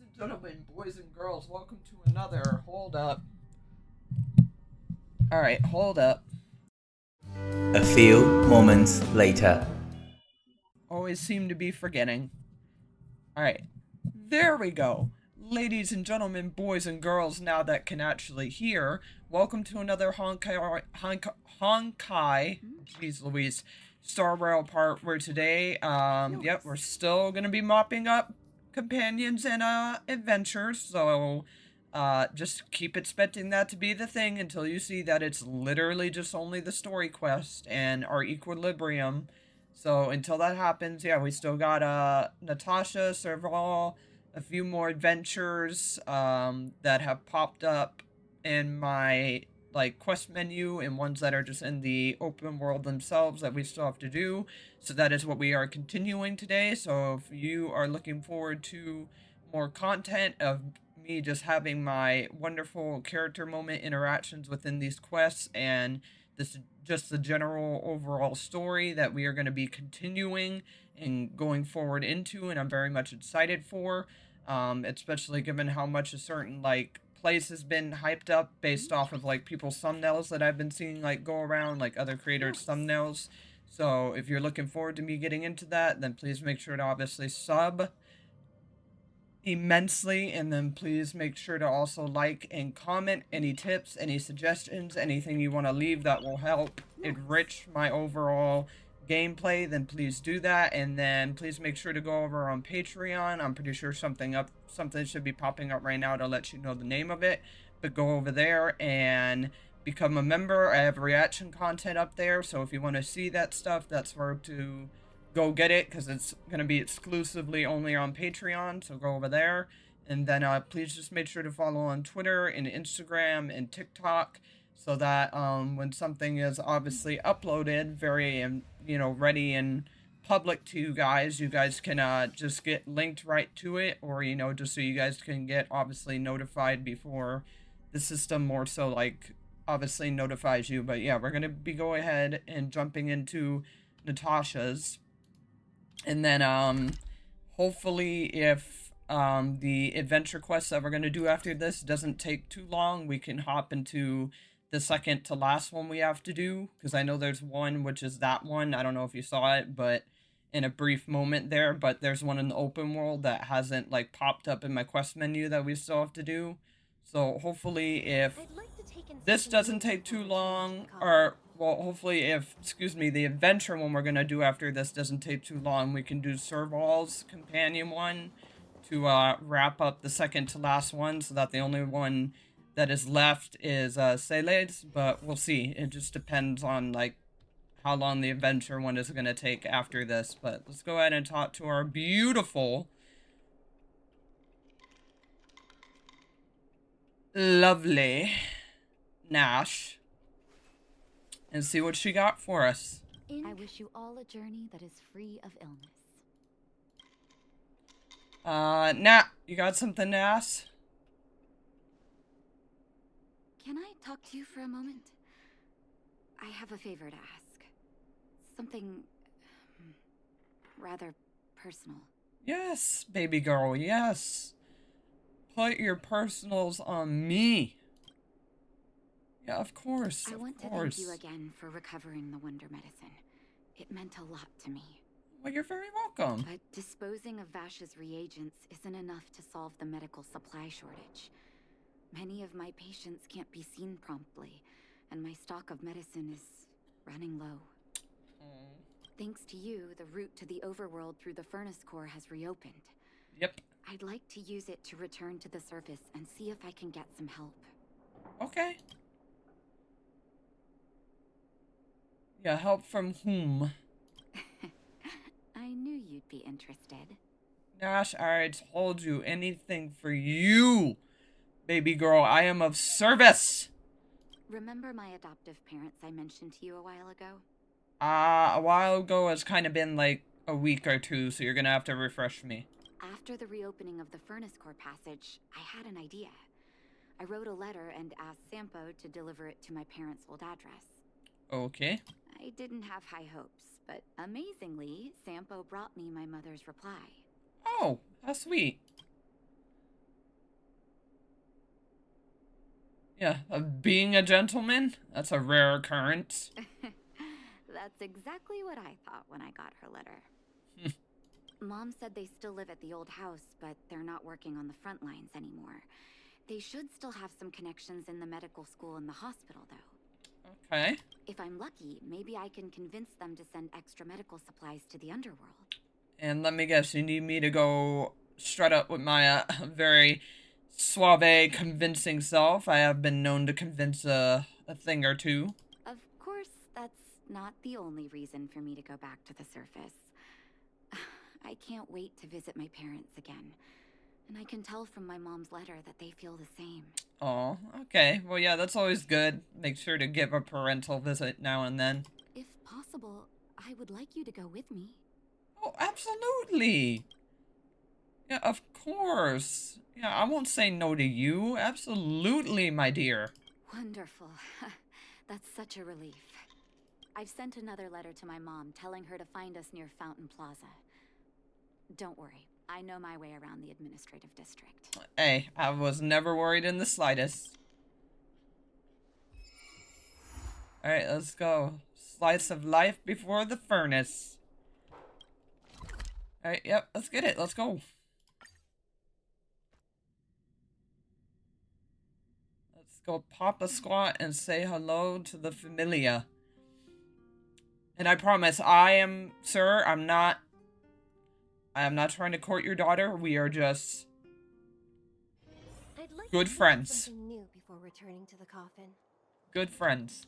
and gentlemen, boys and girls, welcome to another. Hold up. Alright, hold up. A few moments later. Always seem to be forgetting. Alright, there we go. Ladies and gentlemen, boys and girls, now that can actually hear, welcome to another Honkai, jeez Louise, Serval part where today, yep, we're still gonna be mopping up companions and, adventures, so, just keep expecting that to be the thing until you see that it's literally just only the story quest and our equilibrium. So until that happens, yeah, we still got Natasha, Serval, a few more adventures that have popped up in my like quest menu and ones that are just in the open world themselves that we still have to do. So that is what we are continuing today. So if you are looking forward to more content of me just having my wonderful character moment interactions within these quests and this just the general overall story that we are going to be continuing and going forward into, and I'm very much excited for, especially given how much a certain like place has been hyped up based off of like people's thumbnails that I've been seeing like go around, like other creators' thumbnails. So if you're looking forward to me getting into that, then please make sure to obviously sub immensely, and then please make sure to also like and comment any tips, any suggestions, anything you want to leave that will help enrich my overall gameplay, then please do that. And then please make sure to go over on Patreon. I'm pretty sure something should be popping up right now to let you know the name of it, but go over there and become a member. I have reaction content up there, so if you want to see that stuff, that's where to go get it, because it's going to be exclusively only on Patreon, so go over there. And then please just make sure to follow on Twitter and Instagram and TikTok, so that when something is obviously uploaded, very ready and public to you guys can just get linked right to it, or just so you guys can get obviously notified before the system more so like obviously notifies you. But yeah, we're gonna be going ahead and jumping into Natasha's, and then hopefully if the adventure quest that we're going to do after this doesn't take too long, we can hop into the second to last one we have to do, because I know there's one which is that one. I don't know if you saw it, but in a brief moment there, but there's one in the open world that hasn't like popped up in my quest menu that we still have to do. So hopefully if this doesn't take too long, or well, hopefully if, excuse me, the adventure one we're gonna do after this doesn't take too long, we can do Serval's companion one to wrap up the second to last one, so that the only one that is left is Sele's. But we'll see. It just depends on like how long the adventure one is gonna take after this. But let's go ahead and talk to our beautiful, lovely Nash and see what she got for us. I wish you all a journey that is free of illness. Nat, you got something to ask? Can I talk to you for a moment? I have a favor to ask. Something rather personal. Yes, baby girl, yes. Put your personals on me. Yeah, of course. I want to thank you again for recovering the Wonder Medicine. It meant a lot to me. Well, you're very welcome. But disposing of Vash's reagents isn't enough to solve the medical supply shortage. Many of my patients can't be seen promptly, and my stock of medicine is running low. Thanks to you, the route to the overworld through the furnace core has reopened. Yep. I'd like to use it to return to the surface and see if I can get some help. Okay. Yeah, help from whom? I knew you'd be interested. Nash, I told you, anything for you, baby girl. I am of service. Remember my adoptive parents I mentioned to you a while ago? A while ago has kind of been like a week or two, so you're gonna have to refresh me. After the reopening of the furnace core passage, I had an idea. I wrote a letter and asked Sampo to deliver it to my parents' old address. Okay. I didn't have high hopes, but amazingly, Sampo brought me my mother's reply. Oh, how sweet. Yeah, of being a gentleman? That's a rare occurrence. That's exactly what I thought when I got her letter. Mom said they still live at the old house, but they're not working on the front lines anymore. They should still have some connections in the medical school and the hospital, though. Okay. If I'm lucky, maybe I can convince them to send extra medical supplies to the underworld. And let me guess, you need me to go strut up with my very suave, convincing self. I have been known to convince a thing or two. Of course, that's not the only reason for me to go back to the surface. I can't wait to visit my parents again. And I can tell from my mom's letter that they feel the same. Oh, okay. Well, yeah, that's always good. Make sure to give a parental visit now and then. If possible, I would like you to go with me. Oh, absolutely. Yeah, of course. Yeah, I won't say no to you. Absolutely, my dear. Wonderful. That's such a relief. I've sent another letter to my mom telling her to find us near Fountain Plaza. Don't worry, I know my way around the administrative district. Hey, I was never worried in the slightest. Alright, let's go. Slice of life before the furnace. Alright, yep, let's get it. Let's go. Let's go pop a squat and say hello to the familia. And I promise, I am not trying to court your daughter. We are just I'd like good to friends. something new before returning to the coffin. Good friends.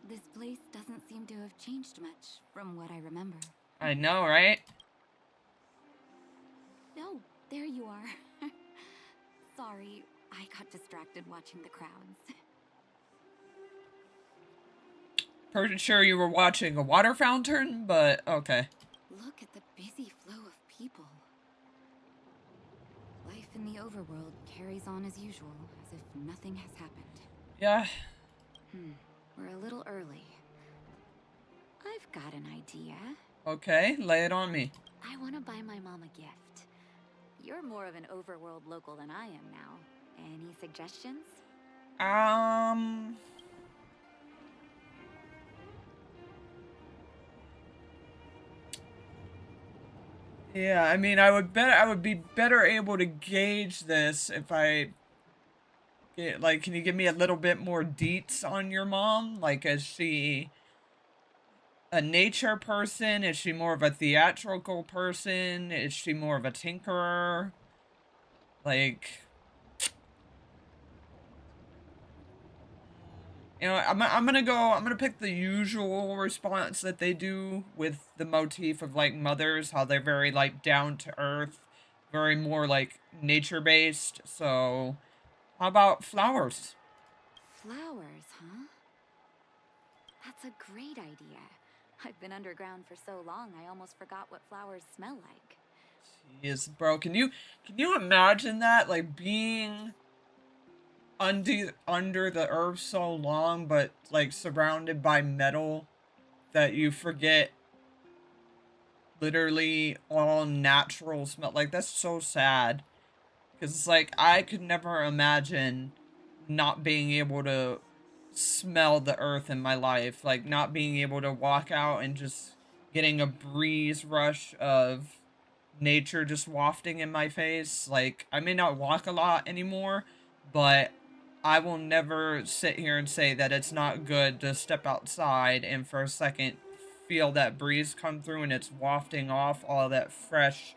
This place doesn't seem to have changed much from what I remember. I know, right? Oh, there you are. Sorry, I got distracted watching the crowds. Pretty sure you were watching a water fountain, but okay. Look at the busy flow of people. Life in the overworld carries on as usual, as if nothing has happened. Yeah. We're a little early. I've got an idea. Okay, lay it on me. I want to buy my mom a gift. You're more of an overworld local than I am now. Any suggestions? Yeah, I mean, I would be better able to gauge this if I get, like, can you give me a little bit more deets on your mom? Like, is she a nature person? Is she more of a theatrical person? Is she more of a tinkerer? Like, you know, I'm gonna pick the usual response that they do with the motif of, like, mothers, how they're very, like, down to earth, very more, like, nature based. So, how about flowers? Flowers, huh? That's a great idea. I've been underground for so long, I almost forgot what flowers smell like. Jeez, bro, can you imagine that? Like, being under the earth so long, but, like, surrounded by metal that you forget literally all natural smell. Like, that's so sad. Because it's like, I could never imagine not being able to smell the earth in my life. Like, not being able to walk out and just getting a breeze rush of nature just wafting in my face. Like, I may not walk a lot anymore, but I will never sit here and say that it's not good to step outside and for a second feel that breeze come through and it's wafting off all that fresh,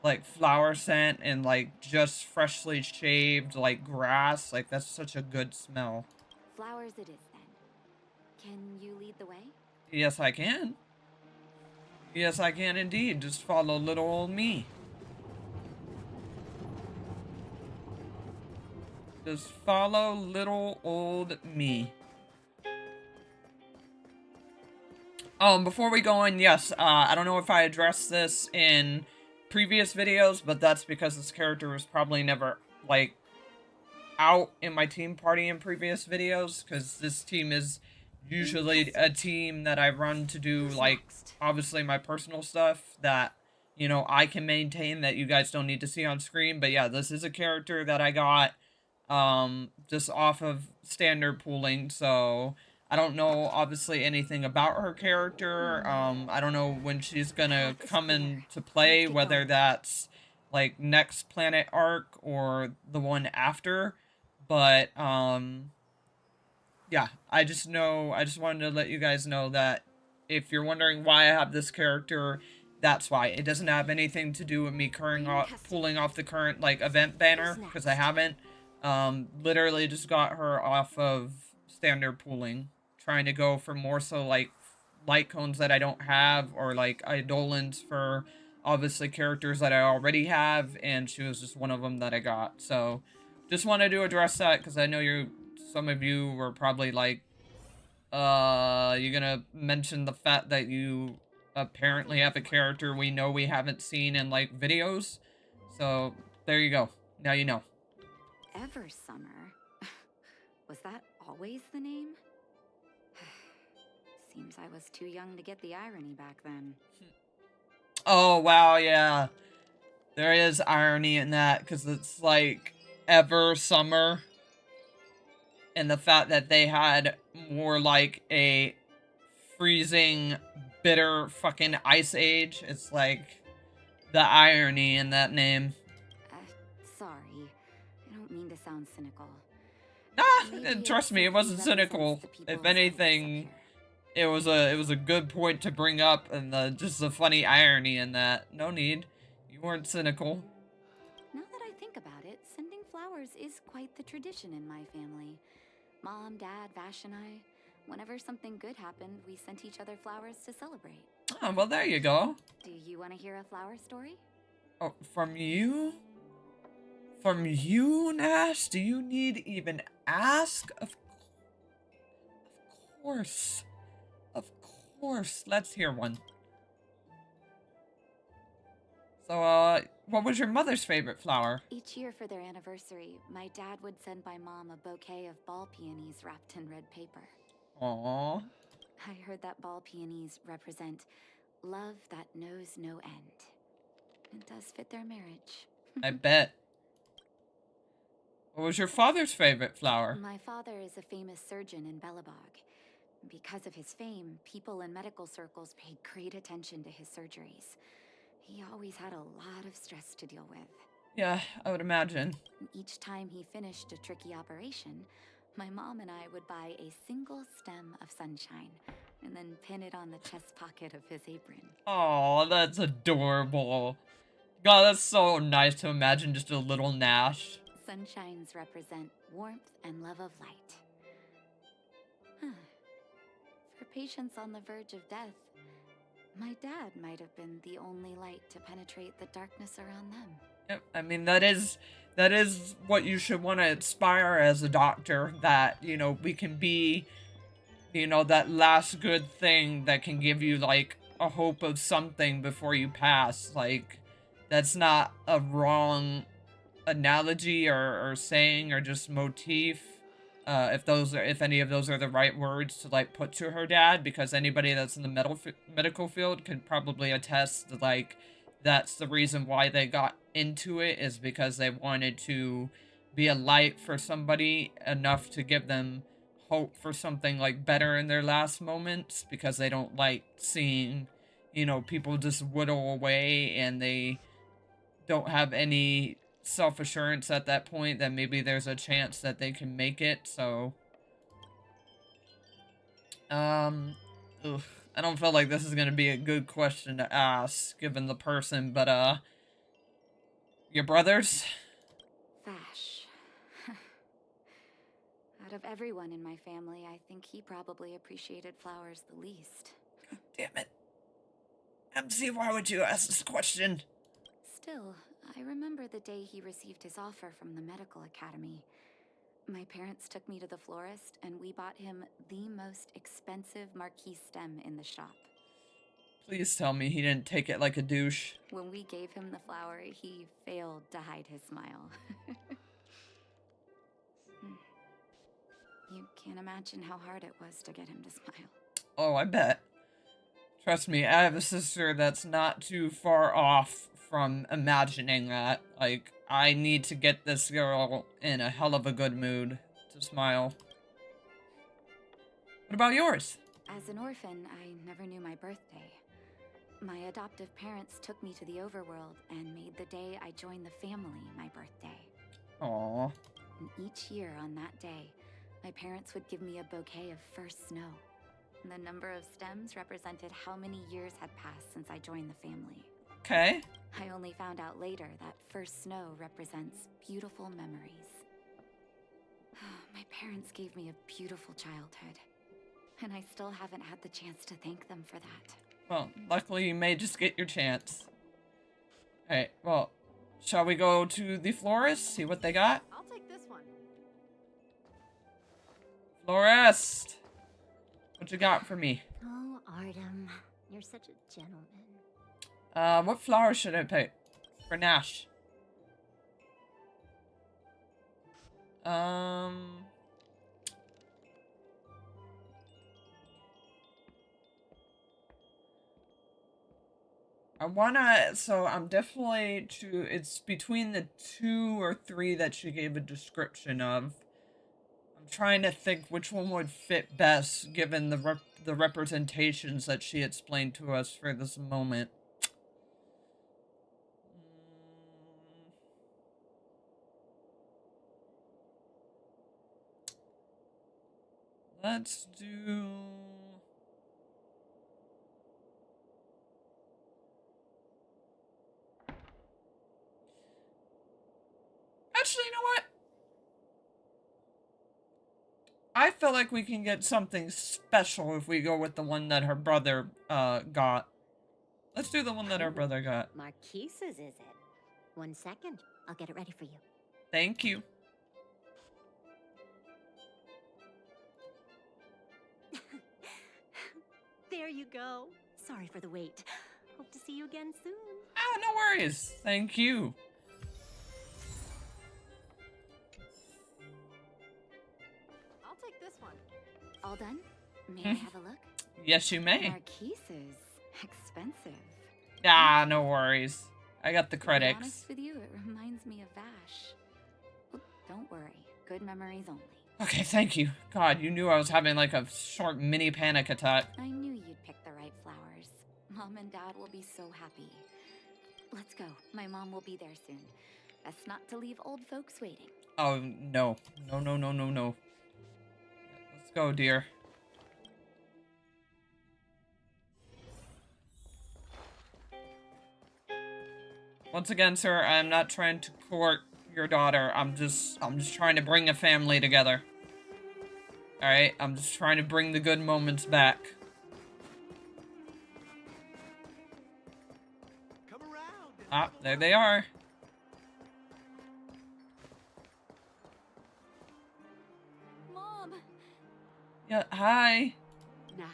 like, flower scent and, like, just freshly shaved, like, grass. Like, that's such a good smell. Flowers it is then. Can you lead the way? Yes, I can. Yes, I can indeed. Just follow little old me. Just follow little old me. Before we go in, yes, I don't know if I addressed this in previous videos, but that's because this character was probably never, like, out in my team party in previous videos, because this team is usually a team that I run to do, like, obviously my personal stuff that, you know, I can maintain that you guys don't need to see on screen. But yeah, this is a character that I got just off of standard pooling, so I don't know obviously anything about her character. I don't know when she's gonna come into play, whether that's like next planet arc or the one after. But yeah, I just wanted to let you guys know that if you're wondering why I have this character, that's why. It doesn't have anything to do with me pulling off the current like event banner, because I haven't. Literally just got her off of standard pooling, trying to go for more so like light cones that I don't have, or like eidolons for obviously characters that I already have, and she was just one of them that I got. So just wanted to address that, because I know some of you were probably like, you're gonna mention the fact that you apparently have a character we know we haven't seen in like videos. So there you go. Now you know. Ever Summer? Was that always the name? Seems I was too young to get the irony back then. Oh wow, yeah. There is irony in that, because it's like Ever Summer, and the fact that they had more like a freezing, bitter fucking ice age. It's like the irony in that name. Sorry. I don't mean to sound cynical. And trust me, it wasn't cynical. If anything, it was a good point to bring up, and just a funny irony in that. No need. You weren't cynical. Now that I think about it, sending flowers is quite the tradition in my family. Mom, Dad, Vash, and I, whenever something good happened, we sent each other flowers to celebrate. Oh, well, there you go. Do you want to hear a flower story? Oh, from you? From you, Nash? Do you need even ask? Of course. Of course. Let's hear one. So, what was your mother's favorite flower? Each year for their anniversary, my dad would send my mom a bouquet of ball peonies wrapped in red paper. Aww. I heard that ball peonies represent love that knows no end. It does fit their marriage. I bet. What was your father's favorite flower? My father is a famous surgeon in Belobog. Because of his fame, people in medical circles paid great attention to his surgeries. He always had a lot of stress to deal with. Yeah, I would imagine. Each time he finished a tricky operation, my mom and I would buy a single stem of sunshine and then pin it on the chest pocket of his apron. Oh, that's adorable. God, that's so nice to imagine just a little Nash. Sunshines represent warmth and love of light. For patients on the verge of death, my dad might have been the only light to penetrate the darkness around them. Yep, I mean, that is what you should want to aspire as a doctor, that, you know, we can be, you know, that last good thing that can give you, like, a hope of something before you pass. Like, that's not a wrong analogy or saying or just motif. If any of those are the right words to like put to her dad, because anybody that's in the medical field can probably attest that, like, that's the reason why they got into it, is because they wanted to be a light for somebody enough to give them hope for something like better in their last moments, because they don't like seeing, you know, people just whittle away, and they don't have any self-assurance at that point that maybe there's a chance that they can make it. So ugh, I don't feel like this is gonna be a good question to ask given the person, but your brothers? Vash. Out of everyone in my family, I think he probably appreciated flowers the least. Damn it. MC, why would you ask this question? Still, I remember the day he received his offer from the medical academy. My parents took me to the florist, and we bought him the most expensive marquise stem in the shop. Please tell me he didn't take it like a douche. When we gave him the flower, he failed to hide his smile. You can't imagine how hard it was to get him to smile. Oh, I bet. Trust me, I have a sister that's not too far off from imagining that. Like, I need to get this girl in a hell of a good mood to smile. What about yours? As an orphan, I never knew my birthday. My adoptive parents took me to the overworld and made the day I joined the family my birthday. Aww. And each year on that day, my parents would give me a bouquet of first snow. The number of stems represented how many years had passed since I joined the family. Okay. I only found out later that first snow represents beautiful memories. My parents gave me a beautiful childhood, and I still haven't had the chance to thank them for that. Well, luckily you may just get your chance. Alright, well, shall we go to the florist, see what they got? I'll take this one. Florist! What you got for me? Oh, Artem, you're such a gentleman. What flower should I pick? For Nash. So I'm definitely it's between the 2 or 3 that she gave a description of. I'm trying to think which one would fit best given the representations that she explained to us for this moment. Let's do... Actually, you know what? I feel like we can get something special if we go with the one that her brother, got. Let's do the one that her brother got. Marquise's, is it? 1 second. I'll get it ready for you. Thank you. There you go. Sorry for the wait. Hope to see you again soon. Ah, no worries. Thank you. I'll take this one. All done? May I have a look? Yes, you may. Marquise's expensive. Ah, no worries. I got the To be credits. honest with you, it reminds me of Vash. Well, don't worry. Good memories only. Okay, thank you. God, you knew I was having like a short mini panic attack. I knew you'd pick the right flowers. Mom and Dad will be so happy. Let's go. My mom will be there soon. Best not to leave old folks waiting. Oh, no. No, no, no, no, no. Let's go, dear. Once again, sir, I'm not trying to court your daughter. I'm just trying to bring a family together. Alright? I'm just trying to bring the good moments back. Come around. Ah, there they are. Mom! Yeah, hi. Nat?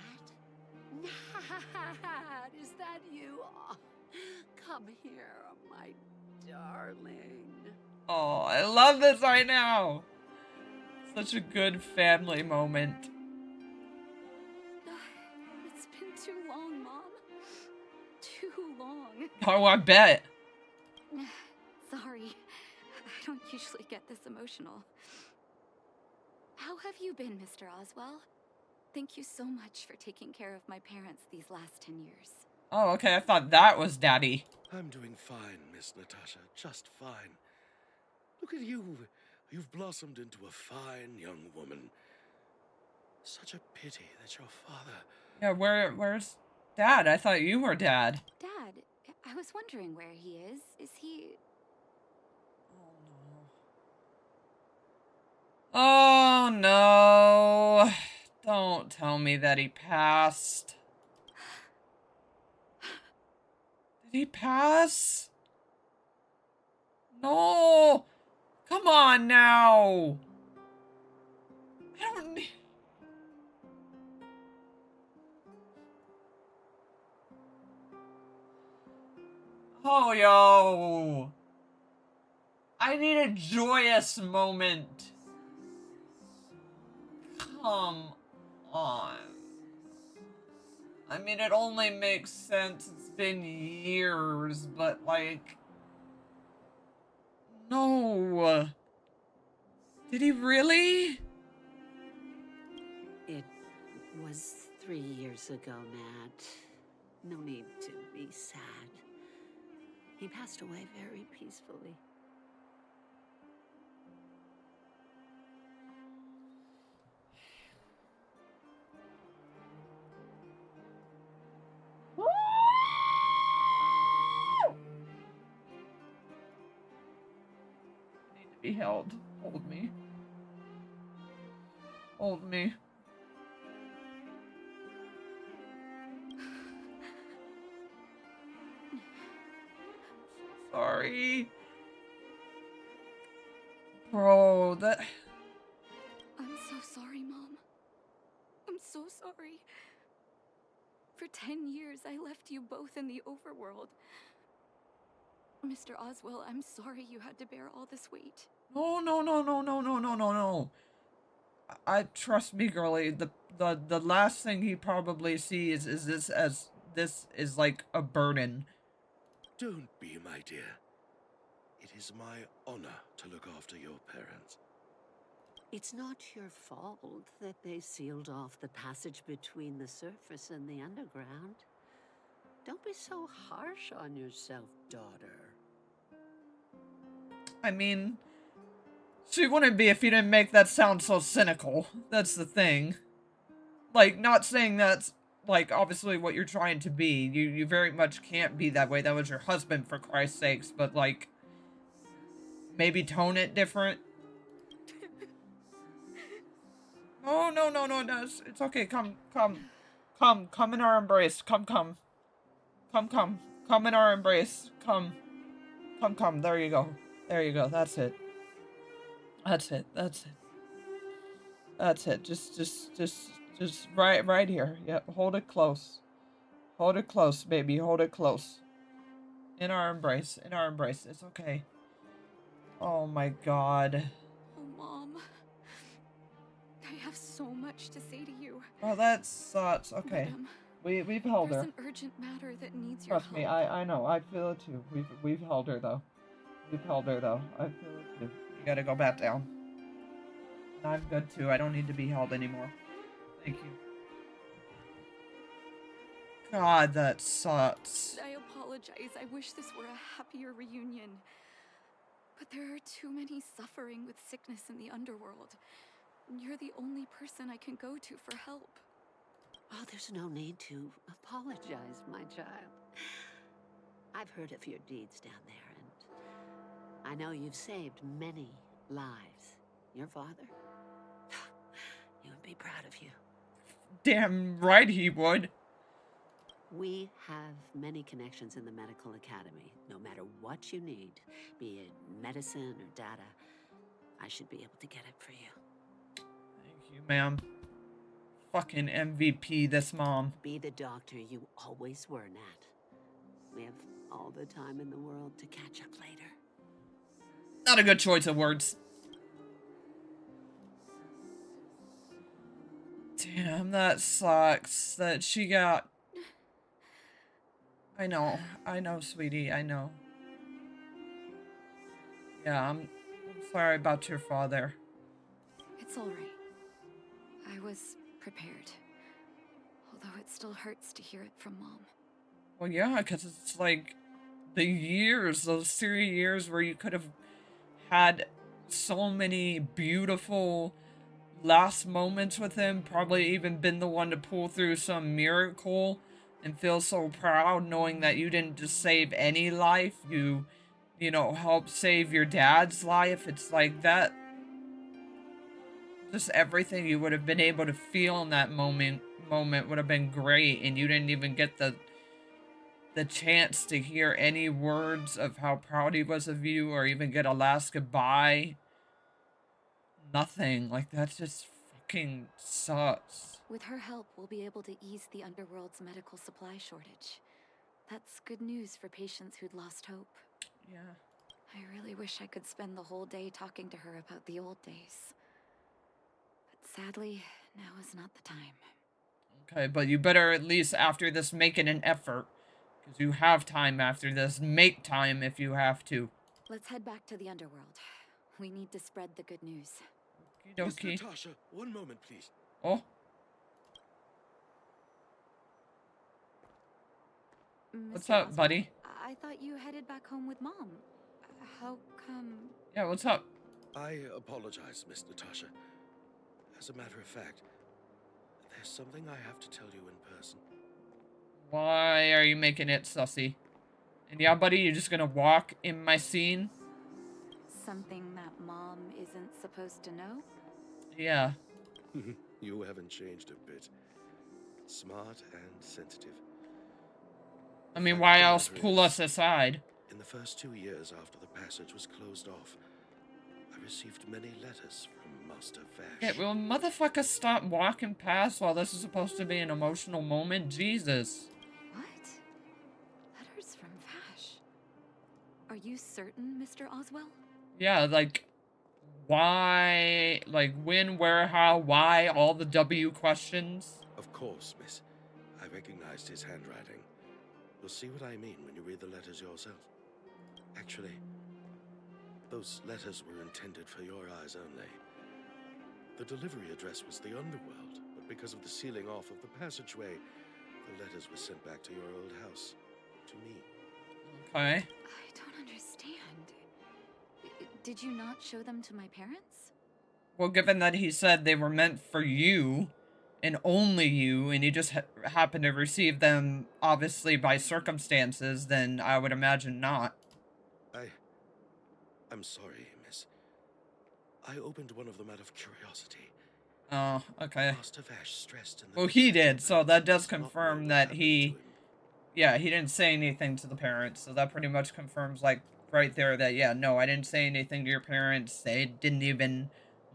Nat, is that you? Oh, come here, my darling. Oh, I love this right now. Such a good family moment. It's been too long, Mom. Too long. Oh, I bet. Sorry. I don't usually get this emotional. How have you been, Mr. Oswell? Thank you so much for taking care of my parents these last 10 years. Oh, okay, I thought that was Daddy. I'm doing fine, Miss Natasha. Just fine. Look at you. You've blossomed into a fine young woman. Such a pity that your father... Yeah, where's Dad? I thought you were Dad. Dad, I was wondering where he is. Is he... Oh no. Don't tell me that he passed. Did he pass? No. Come on now. I don't need... Oh, yo. I need a joyous moment. Come on. I mean, it only makes sense. It's been years, but like... No. Did he really? It was 3 years ago, Nat. No need to be sad. He passed away very peacefully. I need to be held. Hold me. Hold me. Sorry. Bro, that... I'm so sorry, Mom. I'm so sorry. For 10 years, I left you both in the overworld. Mr. Oswell, I'm sorry you had to bear all this weight. No, no, no, no, no, no, no, no, no. I trust me, girlie. The last thing he probably sees is this as this is like a burden. Don't be, my dear. It is my honor to look after your parents. It's not your fault that they sealed off the passage between the surface and the underground. Don't be so harsh on yourself, daughter. I mean, she wouldn't be if you didn't make that sound so cynical. That's the thing. Like, not saying that's, like, obviously what you're trying to be. You very much can't be that way. That was your husband, for Christ's sakes. But, like, maybe tone it different. Oh, no, no, no, no. It's okay. Come in our embrace. Come in our embrace. Come. There you go. There you go. That's it. That's it. Just right here. Yep. Hold it close. Hold it close, baby. Hold it close. In our embrace. It's okay. Oh my God. Oh, Mom. I have so much to say to you. Oh, that sucks. Okay. Madam, We've held there's her. an urgent matter that needs your Trust me, help. I know. I feel it too. We've held her though. I feel it too. You gotta go back down. And I'm good too. I don't need to be held anymore. Thank you. God, that sucks. I apologize. I wish this were a happier reunion. But there are too many suffering with sickness in the underworld. You're the only person I can go to for help. Oh, there's no need to apologize, my child. I've heard of your deeds down there, and I know you've saved many lives. Your father? He would be proud of you. Damn right he would. We have many connections in the medical academy. No matter what you need, be it medicine or data, I should be able to get it for you. Thank you, ma'am. Fucking MVP, this mom. Be the doctor you always were, Nat. We have all the time in the world to catch up later. Not a good choice of words. Damn, that sucks that she got... I know, sweetie, I know. Yeah, I'm sorry about your father. It's all right. I was prepared. Although it still hurts to hear it from Mom. Well, yeah, because it's like those 3 years where you could have had so many beautiful last moments with him, probably even been the one to pull through some miracle and feel so proud knowing that you didn't just save any life, you know, helped save your dad's life. It's like that, just everything you would have been able to feel in that moment would have been great, and you didn't even get the chance to hear any words of how proud he was of you or even get a last goodbye. Nothing. Like, that just fucking sucks. With her help, we'll be able to ease the underworld's medical supply shortage. That's good news for patients who'd lost hope. Yeah. I really wish I could spend the whole day talking to her about the old days. But sadly, Now is not the time. Okay, but you better at least after this make it an effort. Because you have time after this. Make time if you have to. Let's head back to the underworld. We need to spread the good news. Miss Okie dokie. Natasha, one moment, please. Oh, what's Mr. up, Oswald, buddy? I thought you headed back home with Mom. How come... Yeah, what's up? I apologize, Miss Natasha. As a matter of fact, there's something I have to tell you in person. Why are you making it sussy? And yeah, buddy, you're just gonna walk in my scene? Something that Mom isn't supposed to know? Yeah. You haven't changed a bit. Smart and sensitive. I The mean, fact why of the else matter pull is, us aside? in the first 2 years after the passage was closed off, I received many letters from Master Vash. Okay, will motherfucker stop walking past while this is supposed to be an emotional moment? Jesus. What? Letters from Vash. Are you certain, Mr. Oswell? Yeah, like, why, like, when, where, how, why, all the W questions. Of course, miss. I recognized his handwriting. You'll see what I mean when you read the letters yourself. Actually, those letters were intended for your eyes only. The delivery address was the underworld, but because of the sealing off of the passageway, the letters were sent back to your old house. To me. Okay. I don't understand. Did you not show them to my parents? Well, given that he said they were meant for you, and only you, and you just happened to receive them, obviously, by circumstances, then I would imagine not. I'm sorry, miss. I opened one of them out of curiosity. Oh, okay. Master Vash stressed in the Well, he letter did, so that does not know confirm what that happened he... to him. Yeah, he didn't say anything to the parents, so that pretty much confirms, like, right there that, yeah, no, I didn't say anything to your parents. They didn't even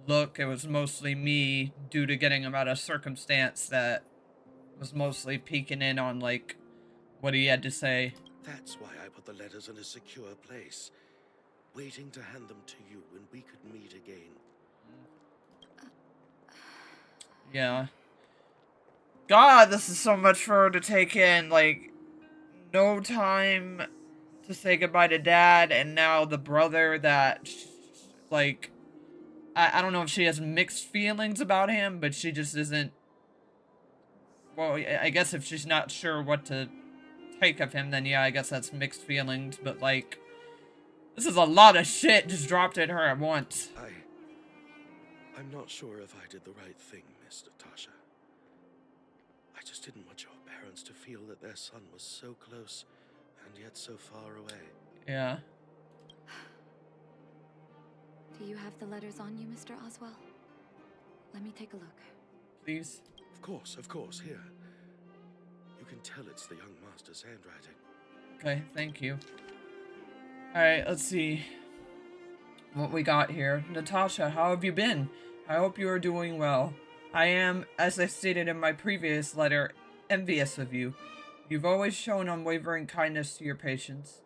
look. It was mostly me, due to getting him out of circumstance, that was mostly peeking in on, like, what he had to say. That's why I put the letters in a secure place, waiting to hand them to you when we could meet again. Yeah. God, this is so much for her to take in. Like, no time to say goodbye to Dad, and now the brother that, like, I don't know if she has mixed feelings about him, but she just isn't... Well, I guess if she's not sure what to take of him, then yeah, I guess that's mixed feelings, but, like, this is a lot of shit just dropped at her at once. I'm not sure if I did the right thing, Miss Natasha. I just didn't want your parents to feel that their son was so close and yet so far away. Yeah. Do you have the letters on you, Mr. Oswell? Let me take a look. Please. Of course, here. You can tell it's the young master's handwriting. Okay, thank you. Alright, let's see what we got here. Natasha, how have you been? I hope you are doing well. I am, as I stated in my previous letter, envious of you. You've always shown unwavering kindness to your patients.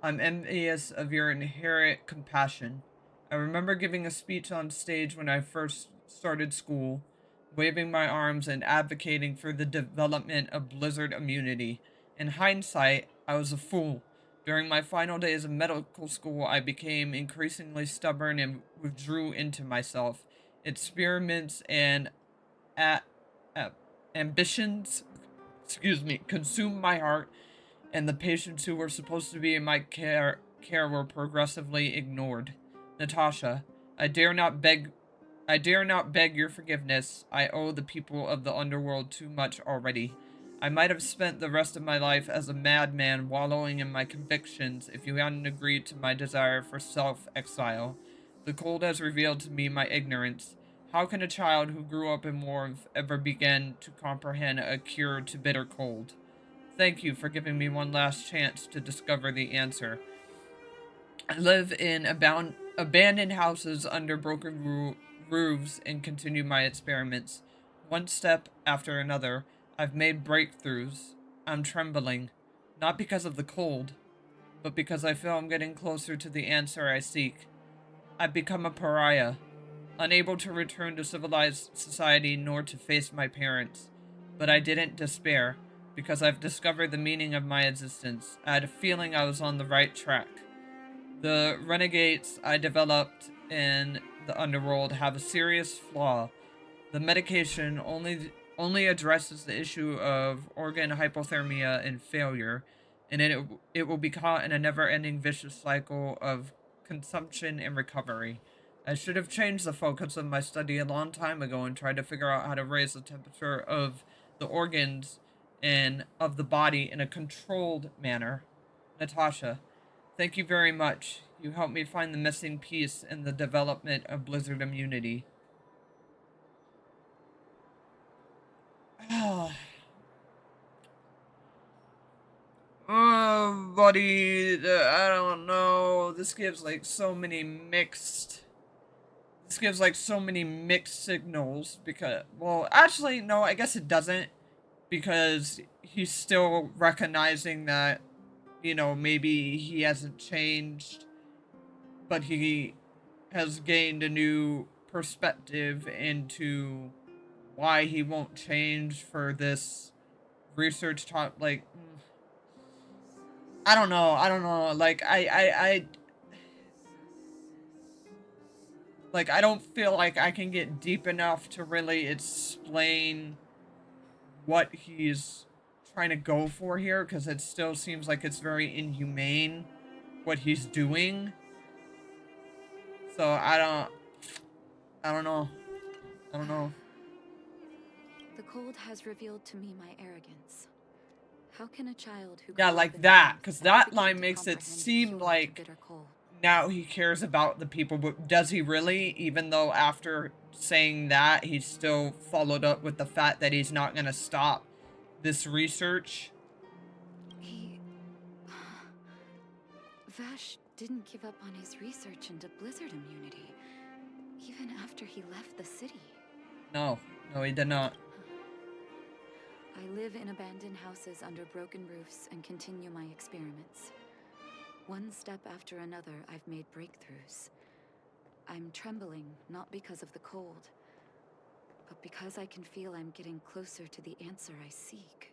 I'm envious of your inherent compassion. I remember giving a speech on stage when I first started school, waving my arms and advocating for the development of blizzard immunity. In hindsight, I was a fool. During my final days of medical school, I became increasingly stubborn and withdrew into myself. Experiments and ambitions, consumed my heart, and the patients who were supposed to be in my care were progressively ignored. Natasha, I dare not beg your forgiveness. I owe the people of the underworld too much already. I might have spent the rest of my life as a madman wallowing in my convictions if you hadn't agreed to my desire for self-exile. The cold has revealed to me my ignorance. How can a child who grew up in warmth ever begin to comprehend a cure to bitter cold? Thank you for giving me one last chance to discover the answer. I live in abandoned houses under broken roofs and continue my experiments. One step after another, I've made breakthroughs. I'm trembling, not because of the cold, but because I feel I'm getting closer to the answer I seek. I've become a pariah. unable to return to civilized society nor to face my parents. But I didn't despair, because I've discovered the meaning of my existence. I had a feeling I was on the right track. The renegades I developed in the underworld have a serious flaw. The medication only addresses the issue of organ hypothermia and failure, and it will be caught in a never-ending vicious cycle of consumption and recovery. I should have changed the focus of my study a long time ago and tried to figure out how to raise the temperature of the organs and of the body in a controlled manner. Natasha, thank you very much. You helped me find the missing piece in the development of Blizzard immunity. Oh, buddy, I don't know. This gives like so many mixed signals because, well, actually, no, I guess it doesn't, because he's still recognizing that, you know, maybe he hasn't changed, but he has gained a new perspective into why he won't change for this research talk. Like, I don't know, like, like, I don't feel like I can get deep enough to really explain what he's trying to go for here, because it still seems like it's very inhumane what he's doing. So I don't know. The cold has revealed to me my arrogance. How can a child who Yeah, grew like up in that, warmth because ever that begin line to makes it comprehend the seem cure to like bitter cold? now he cares about the people, but does he really? Even though after saying that, he's still followed up with the fact that he's not gonna stop this research. Vash didn't give up on his research into blizzard immunity, even after he left the city. No, he did not. I live in abandoned houses under broken roofs and continue my experiments. One step after another, I've made breakthroughs. I'm trembling, not because of the cold, but because I can feel I'm getting closer to the answer I seek.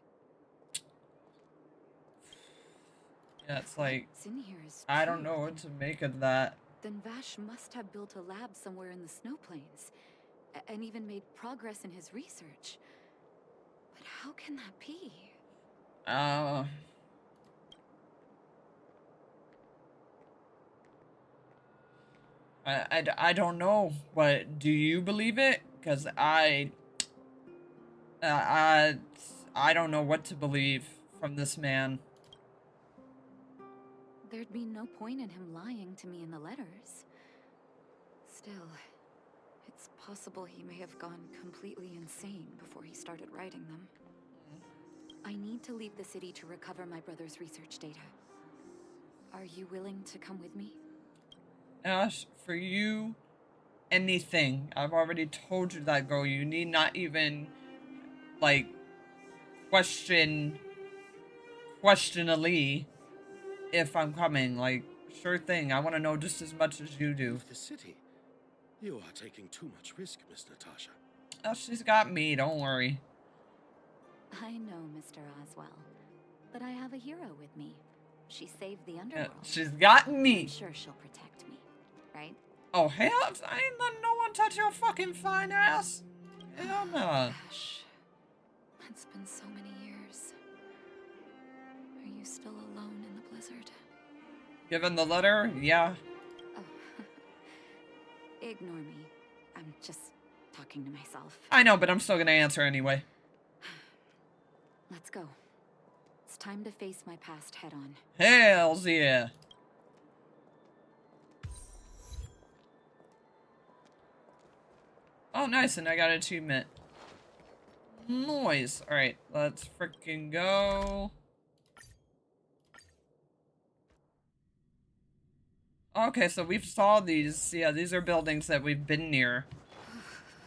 Yeah, it's like, What's in here is I don't truth. know what to make of that. Then Vash must have built a lab somewhere in the snow plains, and even made progress in his research. But how can that be? I don't know, but do you believe it? Because I don't know what to believe from this man. There'd be no point in him lying to me in the letters. Still, it's possible he may have gone completely insane before he started writing them. I need to leave the city to recover my brother's research data. Are you willing to come with me? Ash, for you, anything. I've already told you that, girl. You need not even, like, questionally if I'm coming. Like, sure thing. I want to know just as much as you do. Leave the city. You are taking too much risk, Miss Natasha. Oh, she's got me. Don't worry. I know, Mr. Oswell. But I have a hero with me. She saved the underworld. She's got me. I'm sure she'll protect me, right? Oh, hell, I ain't letting no one touch your fucking fine ass. Hell no. Gosh, it's been so many years. Are you still alone in the blizzard? Given the letter, yeah. Oh, ignore me. I'm just talking to myself. I know, but I'm still gonna answer anyway. Let's go. It's time to face my past head on. Hells yeah. Oh, nice, and I got an achievement. Noise. Alright, let's freaking go. Okay, so we've saw these. Yeah, these are buildings that we've been near.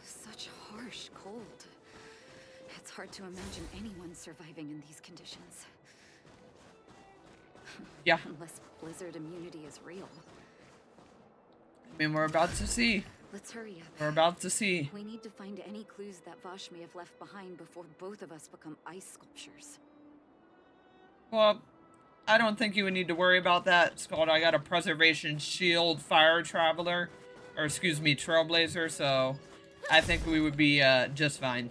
Such harsh cold. It's hard to imagine anyone surviving in these conditions. Yeah. Unless blizzard immunity is real. I mean, we're about to see. Let's hurry up. We're about to see. We need to find any clues that Vash may have left behind before both of us become ice sculptures. Well, I don't think you would need to worry about that. It's called, I got a preservation shield fire traveler. Or excuse me, trailblazer, so I think we would be just fine.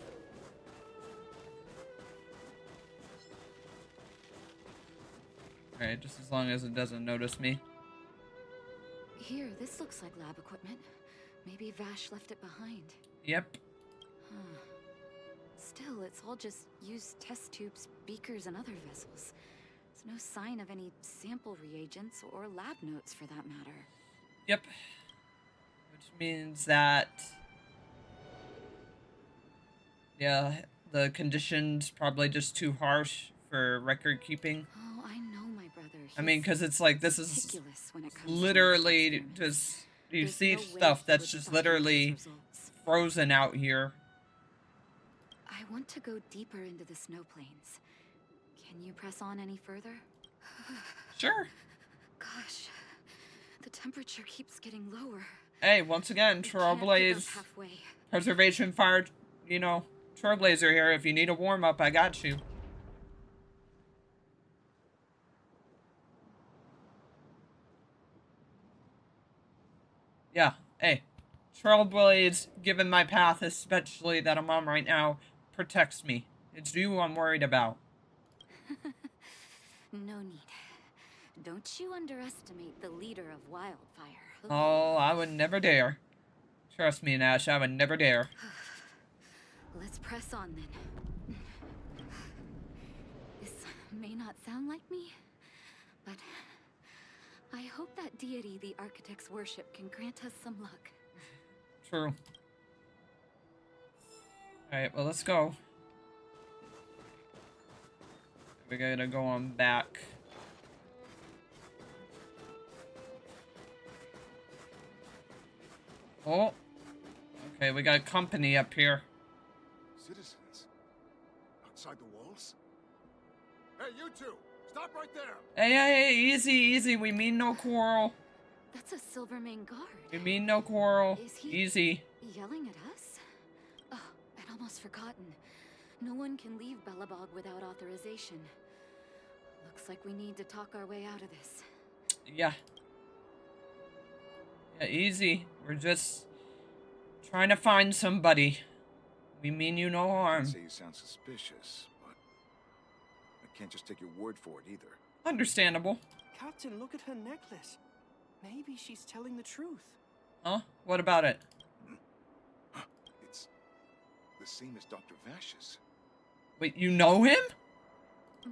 Alright, just as long as it doesn't notice me. Here, this looks like lab equipment. Maybe Vash left it behind. Yep. Huh. Still, it's all just used test tubes, beakers, and other vessels. There's no sign of any sample reagents or lab notes for that matter. Yep. Which means that... yeah, the conditions probably just too harsh for record keeping. Oh, I know my brother. I mean, because it's like, this is meticulous when it comes to literally experiments. just... you There's see no way stuff he that's would just document literally his results. frozen out here. I want to go deeper into the snow plains. Can you press on any further? Sure. Gosh, the temperature keeps getting lower. Hey, once again, We can't give up Trailblaze, halfway. preservation fire, you know, Trailblazer here. If you need a warm-up, I got you. Yeah, hey, Trailblaze, given my path, especially that I'm on right now, protects me. It's you I'm worried about. No need. Don't you underestimate the leader of Wildfire. Oh, I would never dare. Trust me, Nash, I would never dare. Let's press on then. This may not sound like me, but I hope that deity the architects worship can grant us some luck. True. Alright, well, let's go. We gotta go on back. Oh. Okay, we got company up here. Citizens? Outside the walls? Hey, you two! Stop right there! Hey, hey, hey, easy, easy. We mean no quarrel. That's a Silvermane guard. We mean no quarrel. Is he- Easy. Yelling at us? Oh, I'd almost forgotten. No one can leave Belobog without authorization. Looks like we need to talk our way out of this. Yeah. Yeah, easy. We're just trying to find somebody. We mean you no I harm. can't say you sound suspicious, but I can't just take your word for it either. Understandable. Captain, look at her necklace. Maybe she's telling the truth. Huh? What about it? It's the same as Dr. Vash's. Wait, you know him?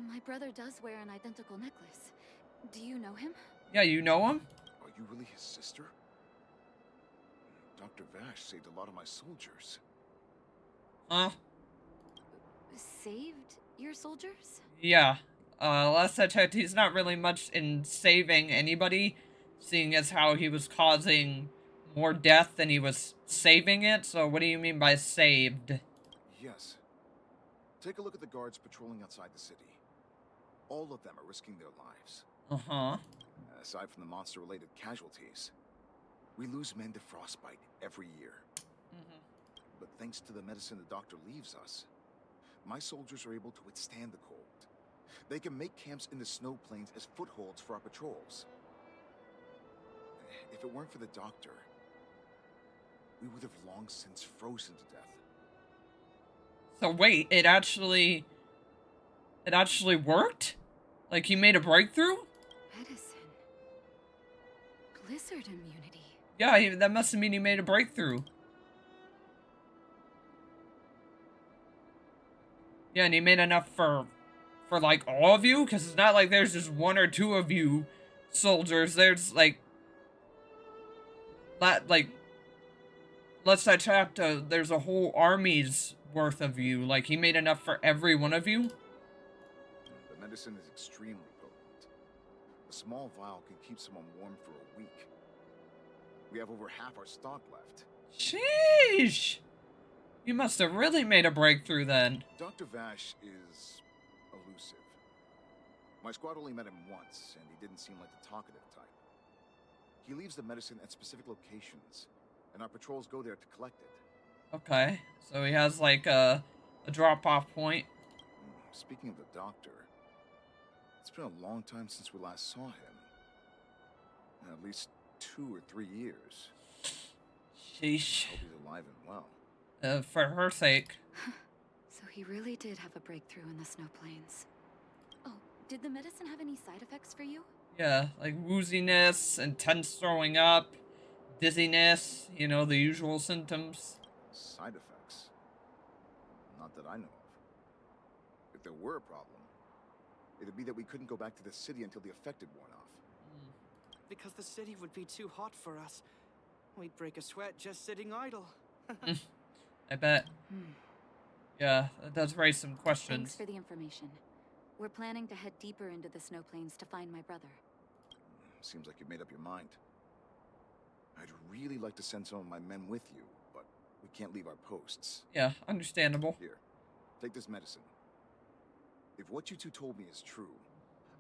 My brother does wear an identical necklace. Do you know him? Yeah, you know him? Are you really his sister? Dr. Vash saved a lot of my soldiers. Huh? Saved your soldiers? Yeah. Last I checked, he's not really much in saving anybody, seeing as how he was causing more death than he was saving it. So what do you mean by saved? Yes. Take a look at the guards patrolling outside the city. All of them are risking their lives. Uh-huh. Aside from the monster-related casualties, we lose men to frostbite every year. Mm-hmm. But thanks to the medicine the doctor leaves us, my soldiers are able to withstand the cold. They can make camps in the snow plains as footholds for our patrols. If it weren't for the doctor, we would have long since frozen to death. So wait, it actually worked? Like he made a breakthrough? Medicine. Blizzard immunity. Yeah, that must mean he made a breakthrough. Yeah, and he made enough for like all of you? Because it's not like there's just one or two of you soldiers. There's like let's say chapter, there's a whole army's worth of you. Like he made enough for every one of you. The medicine is extremely potent. A small vial can keep someone warm for a week. We have over half our stock left. Sheesh! You must have really made a breakthrough then. Dr. Vash is elusive. My squad only met him once, and he didn't seem like the talkative type. He leaves the medicine at specific locations, and our patrols go there to collect it. Okay, so he has like a drop-off point. Speaking of the doctor, it's been a long time since we last saw him. At least 2 or 3 years. Sheesh. Hope he's alive and well. For her sake. So he really did have a breakthrough in the snow plains. Oh, did the medicine have any side effects for you? Yeah, like wooziness, intense throwing up, dizziness, you know, the usual symptoms. Side effects? Not that I know of. If there were a problem, it'd be that we couldn't go back to the city until the effect had worn off. Because the city would be too hot for us. We'd break a sweat just sitting idle. I bet. Yeah, that does raise some questions. Thanks for the information. We're planning to head deeper into the snow plains to find my brother. Seems like you've made up your mind. I'd really like to send some of my men with you, but we can't leave our posts. Yeah, understandable. Here, take this medicine. If what you two told me is true,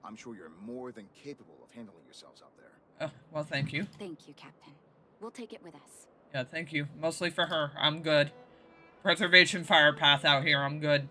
I'm sure you're more than capable of handling yourselves out there. Oh, well, thank you. Thank you, Captain. We'll take it with us. Yeah, thank you. Mostly for her. I'm good. Preservation fire path out here. I'm good.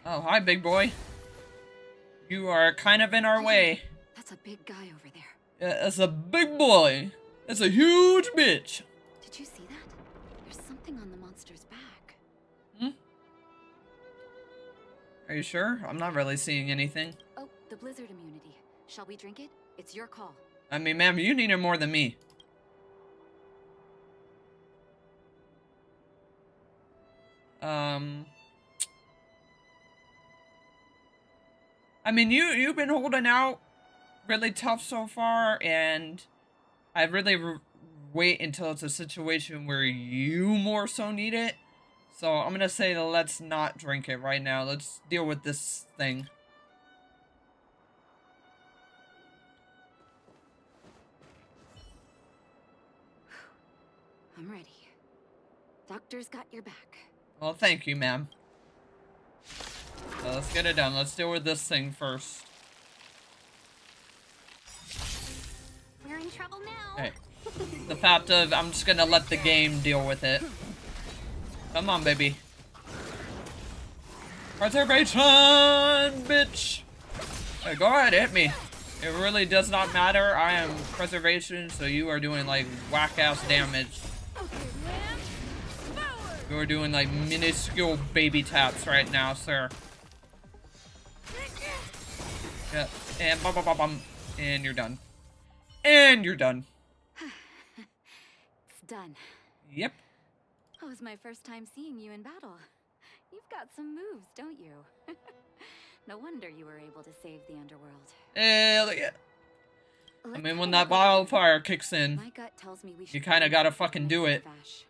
Oh, hi, big boy. You are kind of in our way. That's a big guy over there. Yeah, that's a big boy. That's a huge bitch. Did you see that? There's something on the monster's back. Are you sure? I'm not really seeing anything. Oh, the blizzard immunity. Shall we drink it? It's your call. I mean, ma'am, you need it more than me. I mean, you've been holding out really tough so far, and I really wait until it's a situation where you more so need it. So I'm gonna say let's not drink it right now. Let's deal with this thing. I'm ready. Doctor's got your back. Well, thank you, ma'am. So let's get it done. Let's deal with this thing first. We're in trouble now. Hey. The fact of I'm just gonna let the game deal with it. Come on, baby. Preservation, bitch! Hey, go ahead, hit me. It really does not matter. I am preservation, so you are doing like whack-ass damage. You are doing like minuscule baby taps right now, sir. Yeah, and bum bum bum bum, and you're done. And you're done. It's done. Yep. That was my first time seeing you in battle. You've got some moves, don't you? No wonder you were able to save the underworld. Hell yeah. Let's I mean, have when a that look at wildfire kicks in, My gut tells me we should you kind of gotta fucking do it. Vash.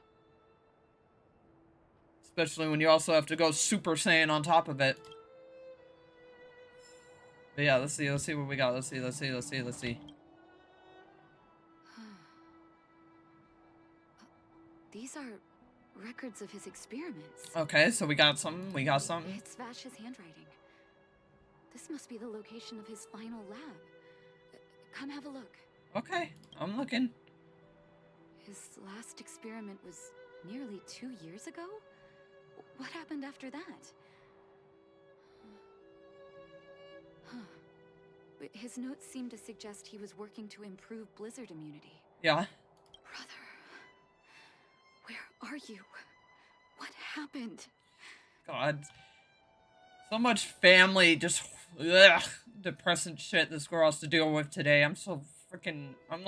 Especially when you also have to go Super Saiyan on top of it. But yeah, let's see what we got. Let's see. These are records of his experiments. Okay, so we got something. It's Vash's handwriting. This must be the location of his final lab. Come have a look. Okay, I'm looking. His last experiment was nearly 2 years ago? What happened after that? Huh. But his notes seem to suggest he was working to improve blizzard immunity. Yeah. Brother, where are you? What happened? God. So much family, just ugh, depressing shit this girl has to deal with today. I'm so freaking, I'm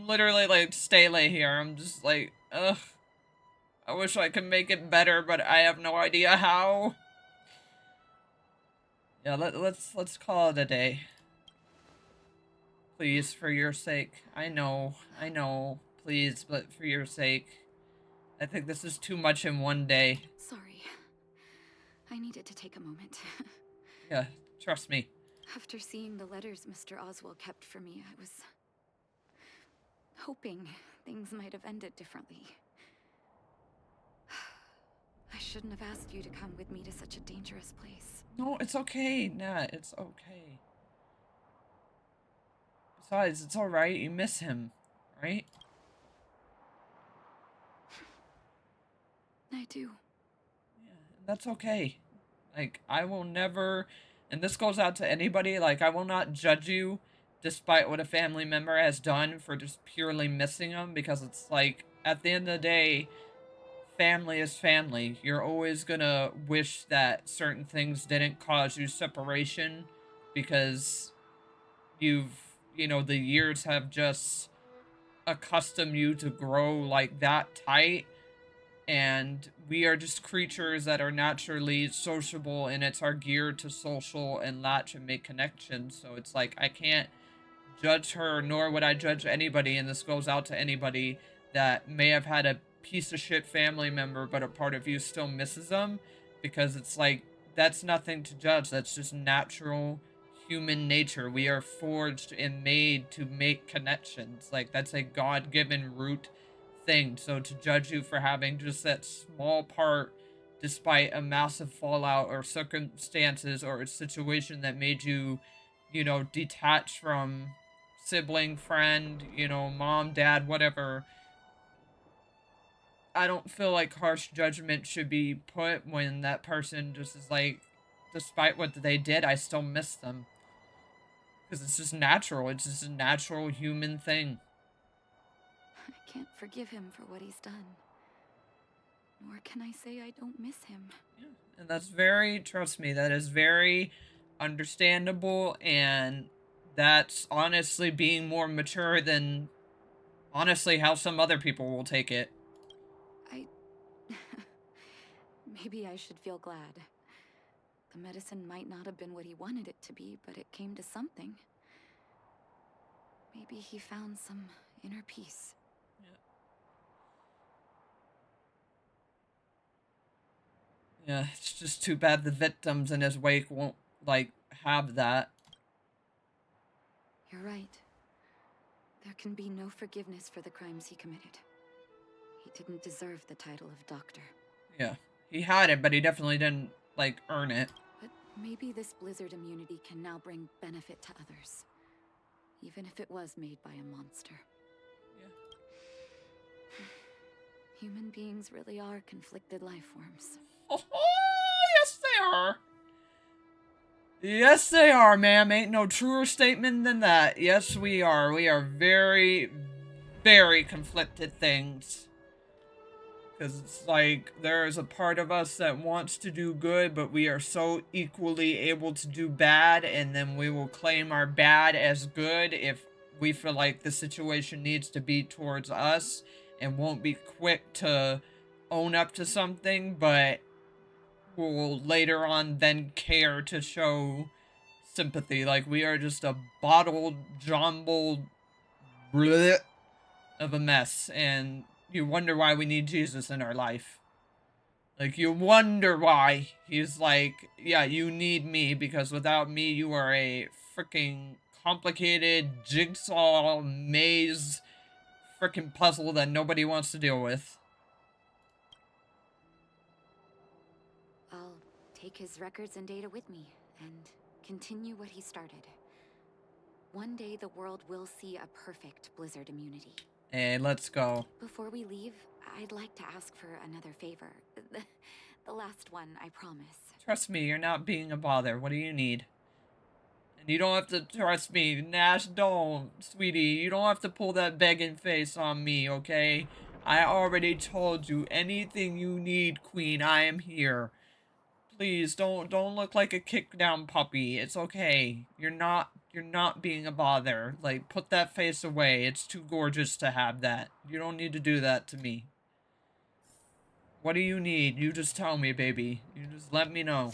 literally like Stele here. I'm just like, ugh. I wish I could make it better, but I have no idea how. Yeah, let's call it a day. Please, for your sake. I know. Please, but for your sake. I think this is too much in one day. Sorry. I needed to take a moment. Yeah, Trust me. After seeing the letters Mr. Oswald kept for me, I was hoping things might have ended differently. I shouldn't have asked you to come with me to such a dangerous place. No, it's okay, Nat. It's okay. Besides, it's alright. You miss him, right? I do. Yeah, and that's okay. Like, I will never, and this goes out to anybody, like, I will not judge you despite what a family member has done for just purely missing them, because it's like, at the end of the day, family is family. You're always gonna wish that certain things didn't cause you separation, because the years have just accustomed you to grow like that tight, and we are just creatures that are naturally sociable, and it's our gear to social and latch and make connections. So it's like, I can't judge her, nor would I judge anybody, and this goes out to anybody that may have had a piece of shit family member, but a part of you still misses them, because it's like, that's nothing to judge. That's just natural human nature. We are forged and made to make connections. Like, that's a God-given root thing. So to judge you for having just that small part, despite a massive fallout or circumstances or a situation that made you, detach from sibling, friend, mom, dad, whatever, I don't feel like harsh judgment should be put when that person just is like, despite what they did, I still miss them. Because it's just natural. It's just a natural human thing. I can't forgive him for what he's done. Nor can I say I don't miss him. Yeah. And that's very, trust me, that is very understandable, and that's honestly being more mature than honestly how some other people will take it. Maybe I should feel glad. The medicine might not have been what he wanted it to be, but it came to something. Maybe he found some inner peace. Yeah, it's just too bad the victims in his wake won't, have that. You're right. There can be no forgiveness for the crimes he committed. He didn't deserve the title of doctor. Yeah, he had it, but he definitely didn't, earn it. But maybe this blizzard immunity can now bring benefit to others. Even if it was made by a monster. Yeah. Human beings really are conflicted life forms. Oh, yes they are. Yes they are, ma'am. Ain't no truer statement than that. Yes, we are. We are very, very conflicted things. Because it's like, there is a part of us that wants to do good, but we are so equally able to do bad, and then we will claim our bad as good if we feel like the situation needs to be towards us, and won't be quick to own up to something, but will later on then care to show sympathy. Like, we are just a bottled, jumbled bleh of a mess, and you wonder why we need Jesus in our life. Like, you wonder why he's like, yeah, you need me, because without me, you are a freaking complicated jigsaw maze freaking puzzle that nobody wants to deal with. I'll take his records and data with me, and continue what he started. One day the world will see a perfect blizzard immunity. Hey, let's go. Before we leave, I'd like to ask for another favor. The last one, I promise. Trust me, you're not being a bother. What do you need? And you don't have to trust me. Nash, don't. Sweetie, you don't have to pull that begging face on me, okay? I already told you, anything you need, Queen, I am here. Please, don't look like a kick-down puppy. It's okay. You're not being a bother. Like, put that face away. It's too gorgeous to have that. You don't need to do that to me. What do you need? You just tell me, baby. You just let me know.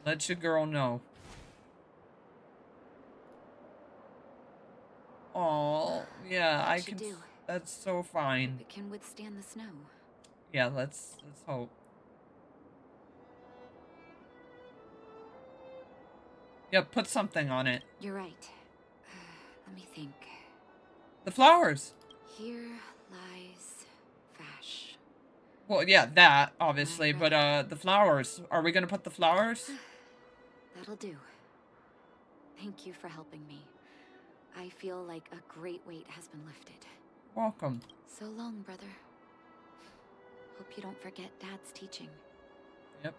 Let your girl know. Oh, yeah, I can. That's so fine. It can withstand the snow. Yeah, let's hope. Yeah, put something on it. You're right. Let me think. The flowers. Here lies Vash. Well, yeah, that, obviously, My but, the flowers. Are we gonna put the flowers? That'll do. Thank you for helping me. I feel like a great weight has been lifted. Welcome. So long, brother. Hope you don't forget Dad's teaching. Yep.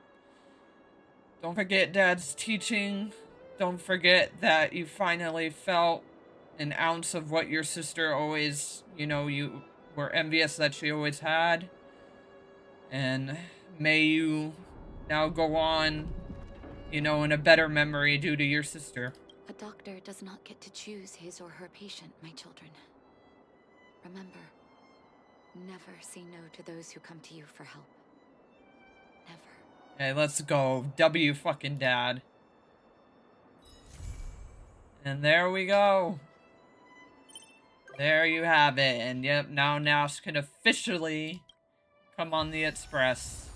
Don't forget Dad's teaching. Don't forget that you finally felt an ounce of what your sister always, you know, you were envious that she always had. And may you now go on, you know, in a better memory due to your sister. A doctor does not get to choose his or her patient, my children. Remember, never say no to those who come to you for help. Never. Hey, let's go. W fucking Dad. And there we go. There you have it. And yep, now Nash can officially come on the Express.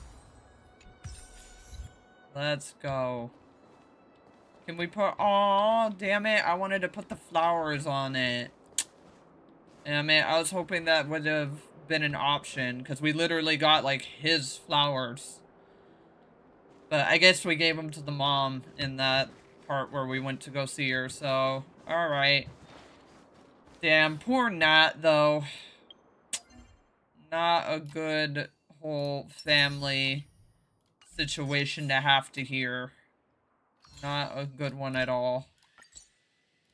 Let's go. Can we put... Aw, damn it. I wanted to put the flowers on it. And I mean, I was hoping that would have been an option. Because we literally got, like, his flowers. But I guess we gave them to the mom in that part where we went to go see her. So, alright. Damn, poor Nat, though. Not a good whole family situation to have to hear. Not a good one at all.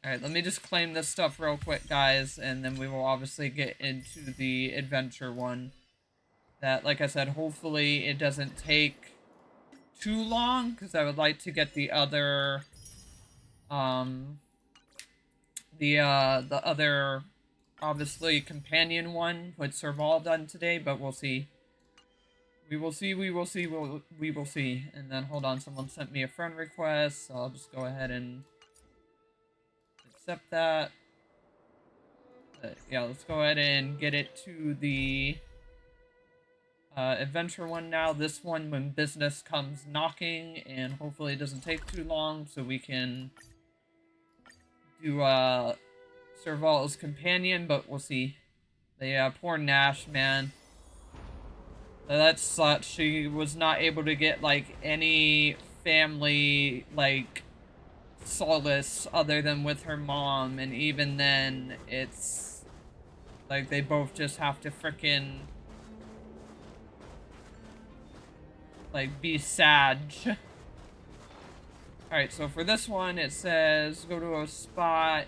Alright, let me just claim this stuff real quick, guys, and then we will obviously get into the adventure one. That, like I said, hopefully it doesn't take too long, because I would like to get the other, the other, obviously, companion one with Serval done today, but we'll see. We will see, we will see, we will see. And then, hold on, someone sent me a friend request, so I'll just go ahead and accept that. Yeah, let's go ahead and get it to the adventure one now. This one when business comes knocking, and hopefully it doesn't take too long, so we can do Serval's companion, but we'll see. Yeah, poor Nash, man. That sucks. She was not able to get, like, any family, like, solace other than with her mom, and even then, it's like they both just have to frickin' like be sad. Alright, so for this one it says go to a spot,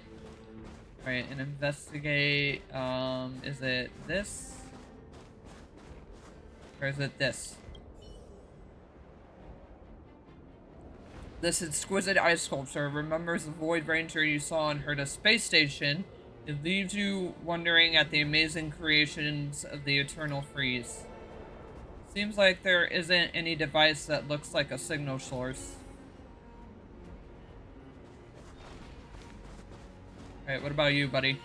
right, and investigate. Is it this? Or is it this? This exquisite ice sculpture remembers the Void Ranger you saw on Herta Space Station. It leaves you wondering at the amazing creations of the Eternal Freeze. Seems like there isn't any device that looks like a signal source. Alright, what about you, buddy?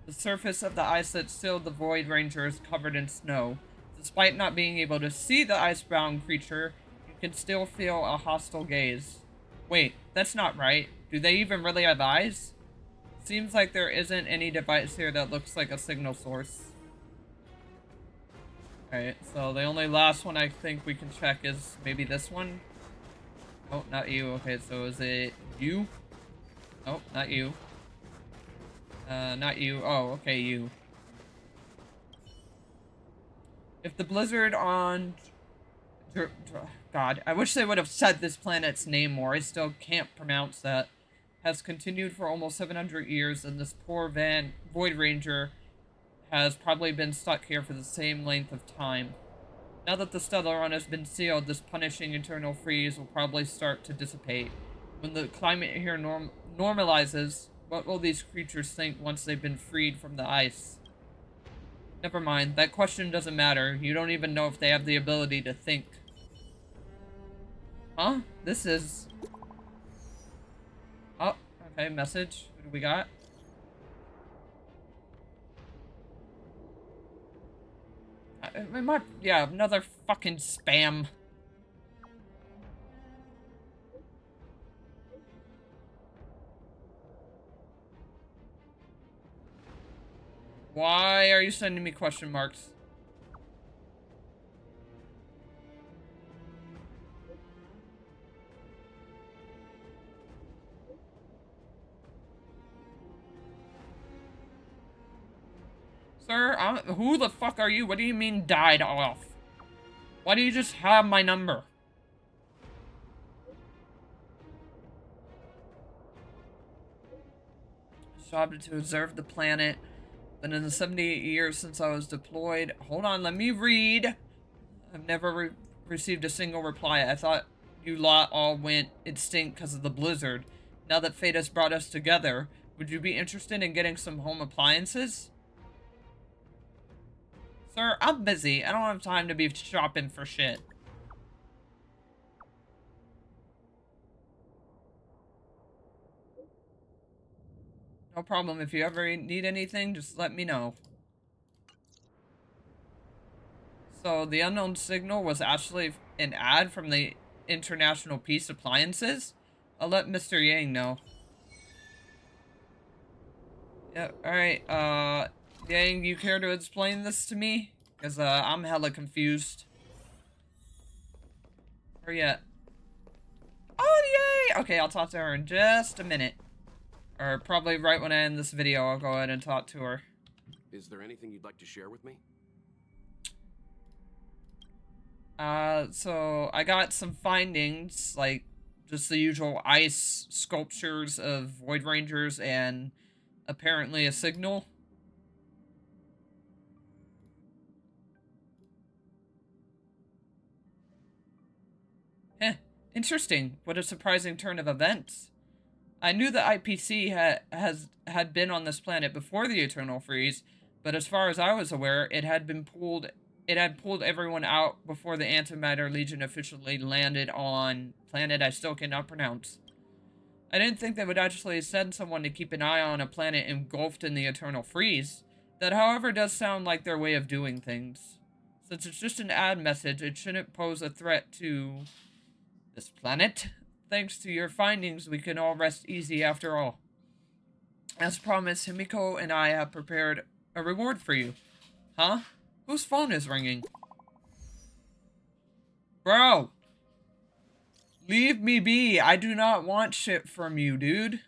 The surface of the ice that sealed the Void Ranger is covered in snow. Despite not being able to see the icebound creature, you can still feel a hostile gaze. Wait, that's not right. Do they even really have eyes? Seems like there isn't any device here that looks like a signal source. Alright, so the only last one I think we can check is maybe this one. Oh, not you. Okay, so is it you? Oh, not you. Not you. Oh, okay, you. If the blizzard on... God, I wish they would have said this planet's name more. I still can't pronounce that. Has continued for almost 700 years, and this poor Void Ranger has probably been stuck here for the same length of time. Now that the stellar run has been sealed, this punishing eternal freeze will probably start to dissipate. When the climate here normalizes, what will these creatures think once they've been freed from the ice? Never mind, that question doesn't matter. You don't even know if they have the ability to think. Huh? This is... Oh, okay, message. What do we got? Yeah, another fucking spam. Why are you sending me question marks? Sir, who the fuck are you? What do you mean died off? Why do you just have my number? Job to observe the planet. But in the 78 years since I was deployed... Hold on, let me read. I've never received a single reply. I thought you lot all went extinct because of the blizzard. Now that fate has brought us together, would you be interested in getting some home appliances? Sir, I'm busy. I don't have time to be shopping for shit. No problem. If you ever need anything, just let me know. So, the unknown signal was actually an ad from the International Peace Appliances? I'll let Mr. Yang know. Yeah, alright, Yang, you care to explain this to me? Because, I'm hella confused. Where you at? Oh, yay! Okay, I'll talk to her in just a minute. Or probably right when I end this video, I'll go ahead and talk to her. Is there anything you'd like to share with me? So I got some findings, like just the usual ice sculptures of Void Rangers and apparently a signal. Heh, interesting. What a surprising turn of events. I knew the IPC had been on this planet before the Eternal Freeze, but as far as I was aware, it had pulled everyone out before the Antimatter Legion officially landed on planet I still cannot pronounce. I didn't think they would actually send someone to keep an eye on a planet engulfed in the Eternal Freeze. That, however, does sound like their way of doing things. Since it's just an ad message, it shouldn't pose a threat to this planet. Thanks to your findings, we can all rest easy after all. As promised, Himiko and I have prepared a reward for you. Huh? Whose phone is ringing? Bro! Leave me be. I do not want shit from you, dude.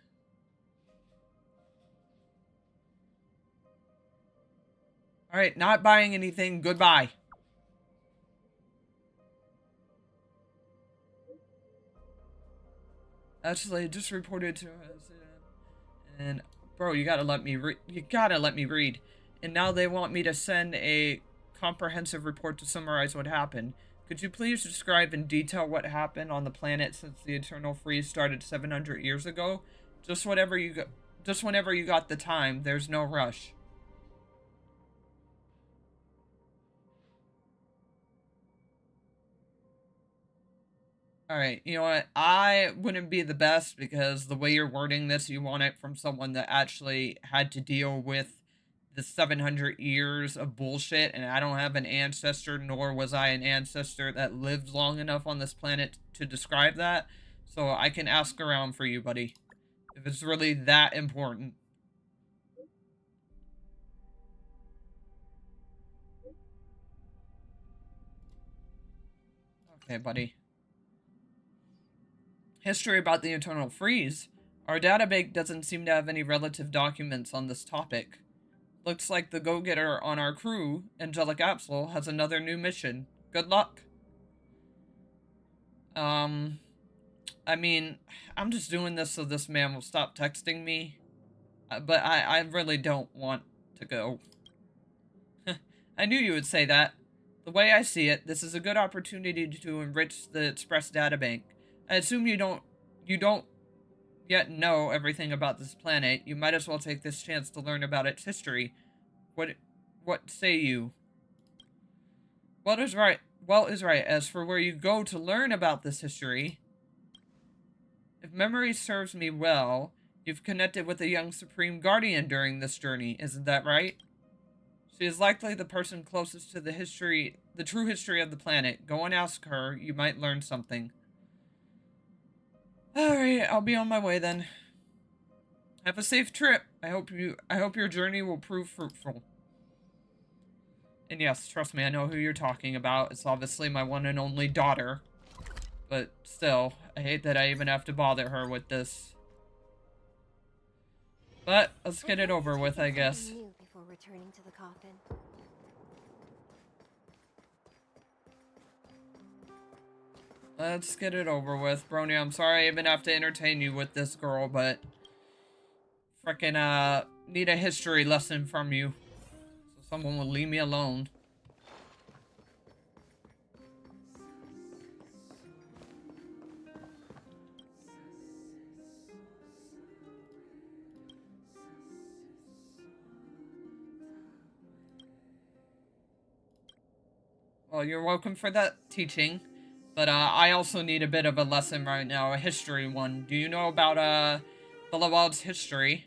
Alright, not buying anything. Goodbye. Actually, just reported to us. And, bro, you gotta let me read. And now they want me to send a comprehensive report to summarize what happened. Could you please describe in detail what happened on the planet since the Eternal Freeze started 700 years ago? Just whenever you got the time. There's no rush. Alright, you know what? I wouldn't be the best because the way you're wording this, you want it from someone that actually had to deal with the 700 years of bullshit, and I don't have an ancestor, nor was I an ancestor that lived long enough on this planet to describe that. So I can ask around for you, buddy, if it's really that important. Okay, buddy. History about the Eternal Freeze. Our database doesn't seem to have any relative documents on this topic. Looks like the go-getter on our crew, Angelic Absol, has another new mission. Good luck. I mean, I'm just doing this so this man will stop texting me. But I really don't want to go. I knew you would say that. The way I see it, this is a good opportunity to enrich the Express databank. I assume you don't yet know everything about this planet. You might as well take this chance to learn about its history. What say you? Well is right. As for where you go to learn about this history, if memory serves me well, you've connected with a young Supreme Guardian during this journey, isn't that right? She is likely the person closest to the true history of the planet. Go and ask her. You might learn something. Alright, I'll be on my way then. Have a safe trip. I hope your journey will prove fruitful. And yes, trust me, I know who you're talking about. It's obviously my one and only daughter. But still, I hate that I even have to bother her with this. But let's get it over with, I guess. Before returning to the coffin. Let's get it over with. Brony, I'm sorry I even have to entertain you with this girl, but frickin' need a history lesson from you. So someone will leave me alone. Well, you're welcome for that teaching. But I also need a bit of a lesson right now, a history one. Do you know about Belawald's history?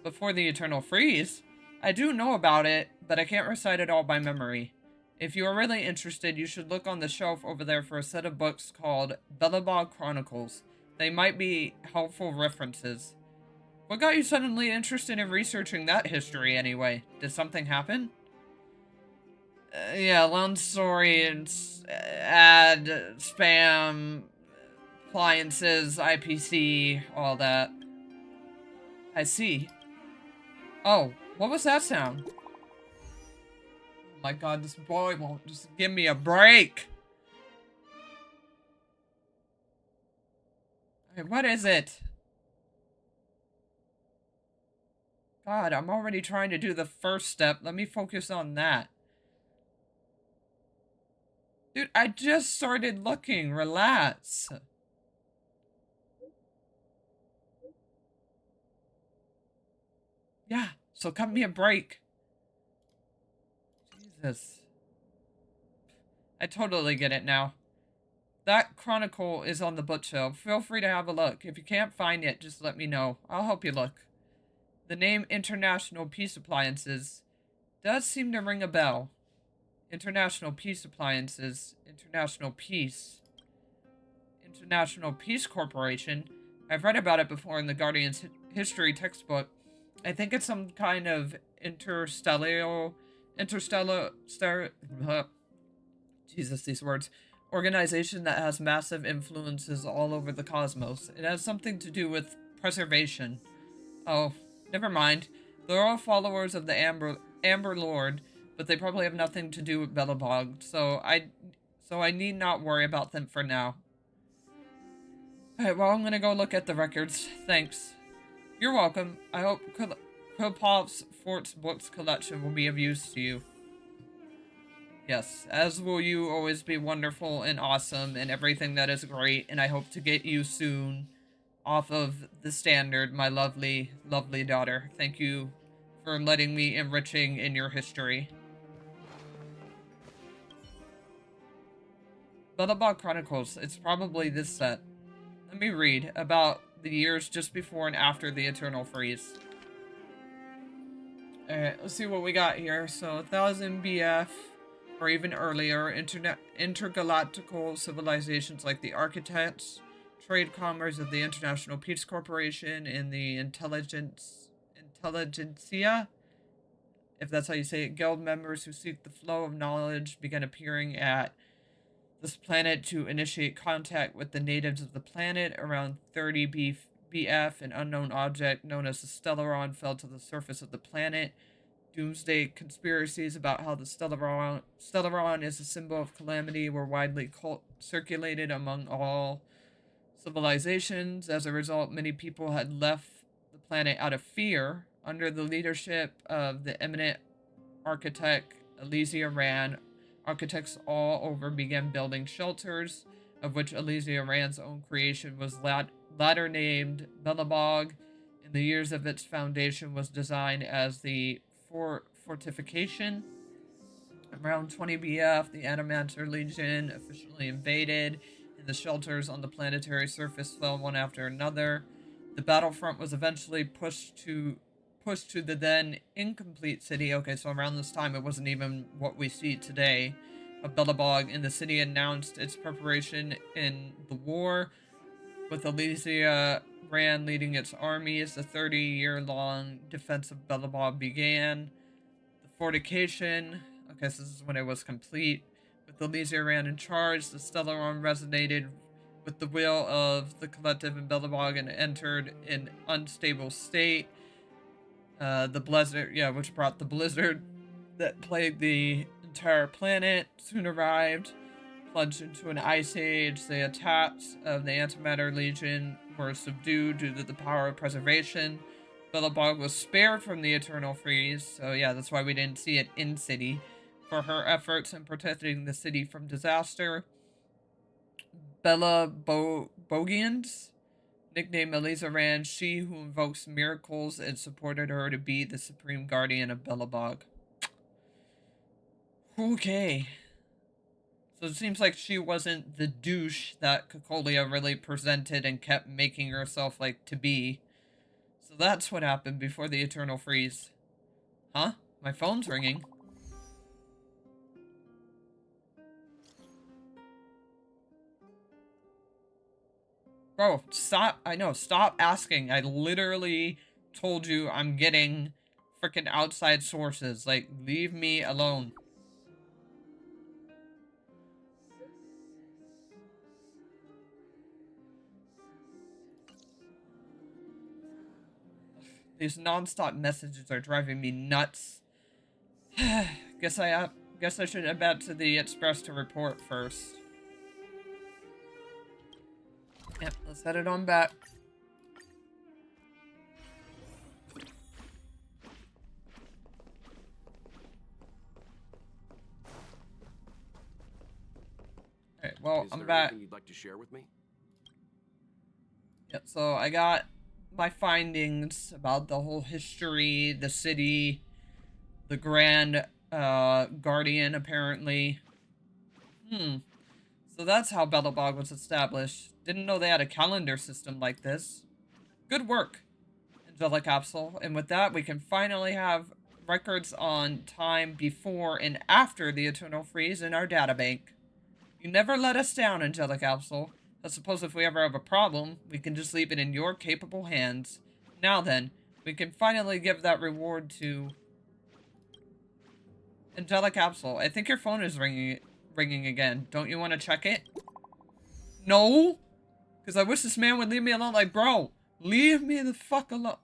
Before the Eternal Freeze? I do know about it, but I can't recite it all by memory. If you are really interested, you should look on the shelf over there for a set of books called Belobog Chronicles. They might be helpful references. What got you suddenly interested in researching that history anyway? Did something happen? Yeah, long story, it's ad, spam, appliances, IPC, all that. I see. Oh, what was that sound? Oh my god, this boy won't just give me a break. Hey, what is it? God, I'm already trying to do the first step. Let me focus on that. Dude, I just started looking. Relax. Yeah, so cut me a break. Jesus. I totally get it now. That chronicle is on the bookshelf. Feel free to have a look. If you can't find it, just let me know. I'll help you look. The name International Peace Appliances does seem to ring a bell. International Peace Appliances. International Peace. International Peace Corporation. I've read about it before in the Guardian's history textbook. I think it's some kind of Jesus, these words. Organization that has massive influences all over the cosmos. It has something to do with preservation. Oh, never mind. They're all followers of the Amber Lord, but they probably have nothing to do with Belobog, so I need not worry about them for now. Alright, well, I'm gonna go look at the records. Thanks. You're welcome. I hope Kripov's Fort's books collection will be of use to you. Yes, as will you always be wonderful and awesome and everything that is great, and I hope to get you soon off of the standard, my lovely, lovely daughter. Thank you for letting me enriching in your history. Belobog Chronicles, it's probably this set. Let me read about the years just before and after the Eternal Freeze. Alright, let's see what we got here. So, 1000 BF, or even earlier, intergalactical civilizations like the Architects, Trade Commerce of the International Peace Corporation, and the Intelligentsia, if that's how you say it, guild members who seek the flow of knowledge began appearing at this planet to initiate contact with the natives of the planet. Around 30 BF, an unknown object known as the Stellaron fell to the surface of the planet. Doomsday conspiracies about how the Stellaron is a symbol of calamity were widely circulated among all civilizations. As a result, many people had left the planet out of fear. Under the leadership of the eminent architect Elysia Ran, architects all over began building shelters, of which Elysia Ran's own creation was latter named Belobog. In the years of its foundation was designed as the fortification. Around 20 BF, the Adamanter Legion officially invaded, and the shelters on the planetary surface fell one after another. The battlefront was eventually pushed to the then incomplete city. Okay, so around this time, it wasn't even what we see today of Belobog, and the city announced its preparation in the war, with Elysia Ran leading its armies. The 30-year-long defense of Belobog began. The fortification. Okay, so this is when it was complete. With the Elysia ran in charge, the stellar arm resonated with the will of the collective in Belobog and entered in unstable state. The blizzard, yeah, which brought the blizzard that plagued the entire planet, soon arrived, plunged into an ice age. The attacks of the Antimatter Legion were subdued due to the power of preservation. Belobog was spared from the Eternal Freeze, so yeah, that's why we didn't see it in city, for her efforts in protecting the city from disaster. Bella Bogians, nicknamed Elisa Rand, she who invokes miracles, and supported her to be the supreme guardian of Belobog. Okay. So it seems like she wasn't the douche that Cocolia really presented and kept making herself like to be. So that's what happened before the Eternal Freeze. Huh? My phone's ringing. Bro, stop. I know, stop asking. I literally told you I'm getting freaking outside sources. Like, leave me alone. These non-stop messages are driving me nuts. Guess I should head back to the Express to report first. Yep, let's head it on back. Alright, well, I'm back. Anything you'd like to share with me? Yeah, so I got my findings about the whole history, the city, the Grand Guardian, apparently. So that's how Belobog was established. Didn't know they had a calendar system like this. Good work, Angelic Capsule. And with that, we can finally have records on time before and after the Eternal Freeze in our databank. You never let us down, Angelic Capsule. I suppose if we ever have a problem, we can just leave it in your capable hands. Now then, we can finally give that reward to Angelic Capsule. I think your phone is ringing again. Don't you want to check it? No? Because I wish this man would leave me alone. Like, bro, leave me the fuck alone.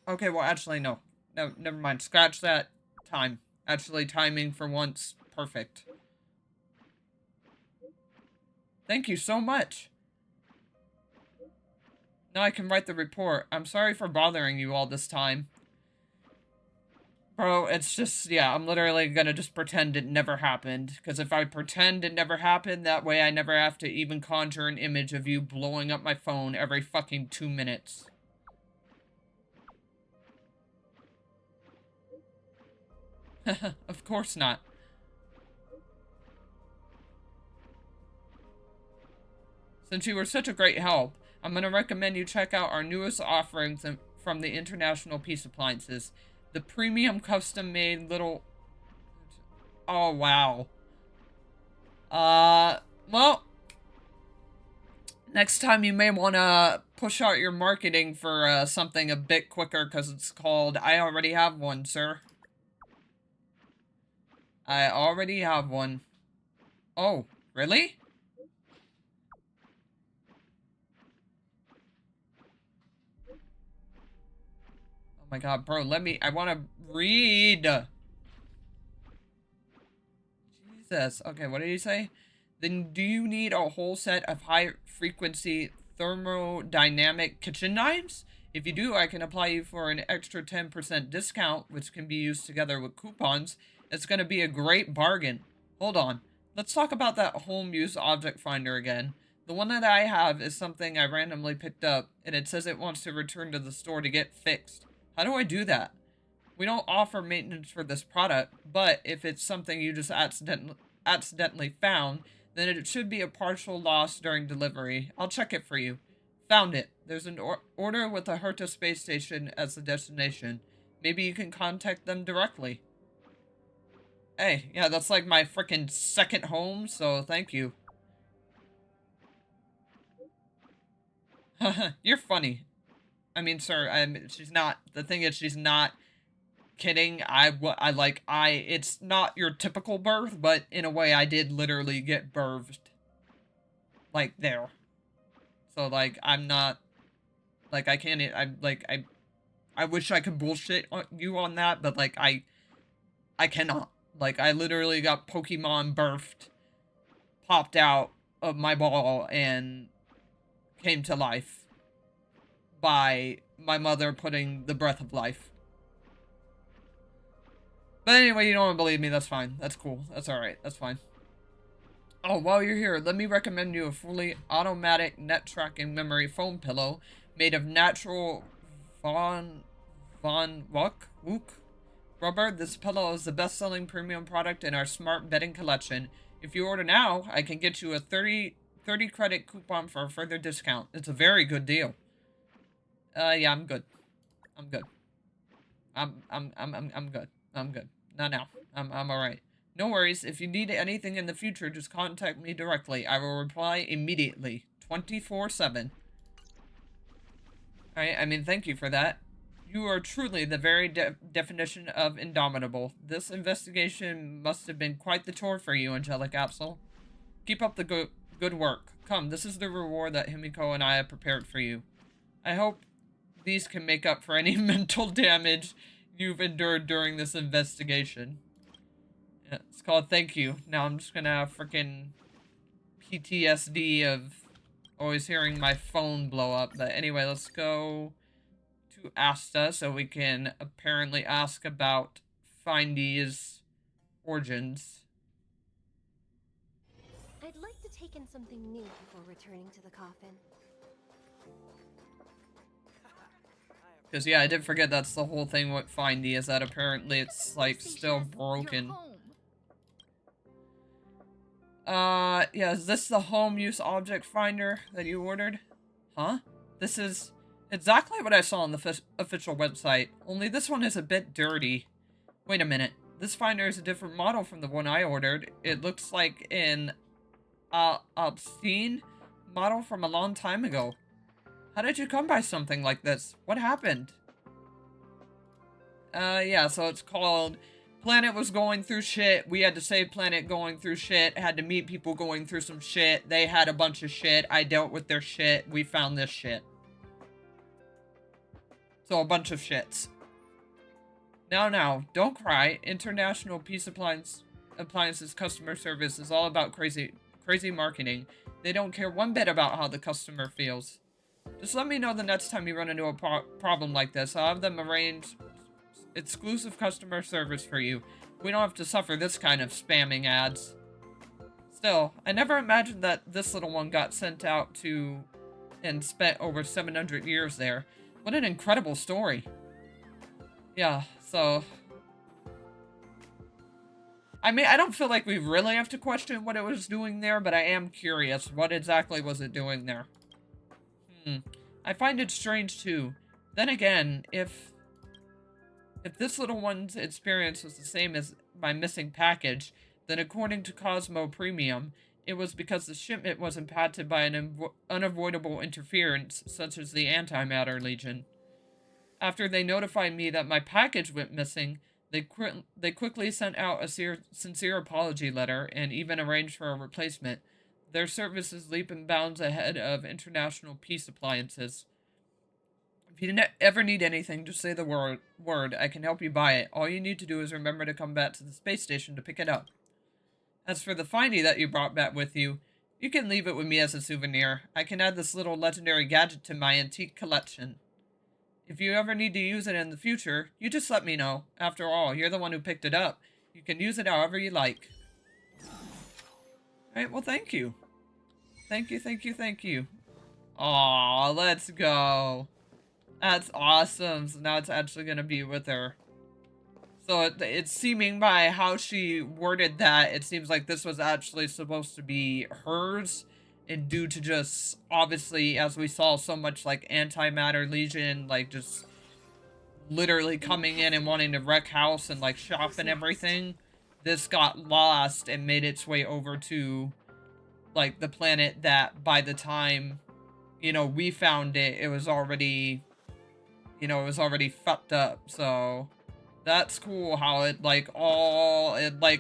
Okay, well, actually, no. No, never mind. Scratch that. Time. Actually, timing for once. Perfect. Thank you so much. Now I can write the report. I'm sorry for bothering you all this time. Bro, it's just, yeah, I'm literally gonna just pretend it never happened. Because if I pretend it never happened, that way I never have to even conjure an image of you blowing up my phone every fucking 2 minutes. Of course not. Since you were such a great help, I'm going to recommend you check out our newest offerings from the International Peace Appliances. The premium custom-made little... Oh, wow. Well... Next time you may want to push out your marketing for something a bit quicker, because it's called I Already Have One, sir. I already have one. Oh, really? Oh my god, bro, I want to read. Jesus. Okay, what did he say? Then do you need a whole set of high-frequency thermodynamic kitchen knives? If you do, I can apply you for an extra 10% discount, which can be used together with coupons. It's going to be a great bargain. Hold on. Let's talk about that home use object finder again. The one that I have is something I randomly picked up, and it says it wants to return to the store to get fixed. How do I do that? We don't offer maintenance for this product, but if it's something you just accidentally found, then it should be a partial loss during delivery. I'll check it for you. Found it. There's an order with the Herta space station as the destination. Maybe you can contact them directly. Hey, yeah, that's like my freaking second home, so thank you. You're funny. I mean, sir, she's not. The thing is, she's not kidding. It's not your typical birth, but in a way I did literally get birthed. Like, there. So, like, I'm not, like, I can't, I wish I could bullshit you on that, but, like, I cannot. Like, I literally got Pokemon birthed, popped out of my ball, and came to life by my mother putting the breath of life. But anyway, you don't want to believe me, that's fine. That's cool. That's alright. That's fine. Oh, while you're here, let me recommend you a fully automatic net tracking memory foam pillow made of natural Von Wook rubber. This pillow is the best-selling premium product in our smart bedding collection. If you order now, I can get you a 30 credit coupon for a further discount. It's a very good deal. Yeah, I'm good. I'm good. I'm good. I'm good. Not now. I'm alright. No worries. If you need anything in the future, just contact me directly. I will reply immediately. 24/7. Alright, I mean, thank you for that. You are truly the very definition of indomitable. This investigation must have been quite the chore for you, Angelic Capsule. Keep up the good work. Come, this is the reward that Himiko and I have prepared for you. I hope these can make up for any mental damage you've endured during this investigation. Yeah, it's called Thank You. Now I'm just gonna have freaking PTSD of always hearing my phone blow up. But anyway, let's go to Asta so we can apparently ask about Findy's origins. I'd like to take in something new before returning to the coffin. Because, yeah, I did forget that's the whole thing with Findy, is that apparently it's, like, still broken. Yeah, is this the home use object finder that you ordered? Huh? This is exactly what I saw on the official website, only this one is a bit dirty. Wait a minute, this finder is a different model from the one I ordered. It looks like an, obscene model from a long time ago. How did you come by something like this? What happened? Yeah, so it's called Planet was going through shit. We had to save Planet going through shit. Had to meet people going through some shit. They had a bunch of shit. I dealt with their shit. We found this shit. So a bunch of shits. Now, don't cry. International Peace Appliances customer service is all about crazy marketing. They don't care one bit about how the customer feels. Just let me know the next time you run into a problem like this. I'll have them arrange exclusive customer service for you. We don't have to suffer this kind of spamming ads. Still, I never imagined that this little one got sent out to and spent over 700 years there. What an incredible story. Yeah, so... I mean, I don't feel like we really have to question what it was doing there, but I am curious. What exactly was it doing there? I find it strange too. Then again, if this little one's experience was the same as my missing package, then according to Cosmo Premium, it was because the shipment was impacted by an unavoidable interference, such as the Antimatter Legion. After they notified me that my package went missing, they quickly sent out a sincere apology letter and even arranged for a replacement. Their service is leap and bounds ahead of International Peace Appliances. If you ever need anything, just say the word. I can help you buy it. All you need to do is remember to come back to the space station to pick it up. As for the findy that you brought back with you, you can leave it with me as a souvenir. I can add this little legendary gadget to my antique collection. If you ever need to use it in the future, you just let me know. After all, you're the one who picked it up. You can use it however you like. Alright, well, thank you. Thank you. Aw, let's go. That's awesome. So now it's actually gonna be with her. So it's seeming by how she worded that, it seems like this was actually supposed to be hers. And due to just, obviously, as we saw so much, like, Antimatter Legion, like, just literally coming in and wanting to wreck house and, like, shop and everything, this got lost and made its way over to, like, the planet that by the time, you know, we found it, it was already, you know, it was already fucked up. So That's cool how it like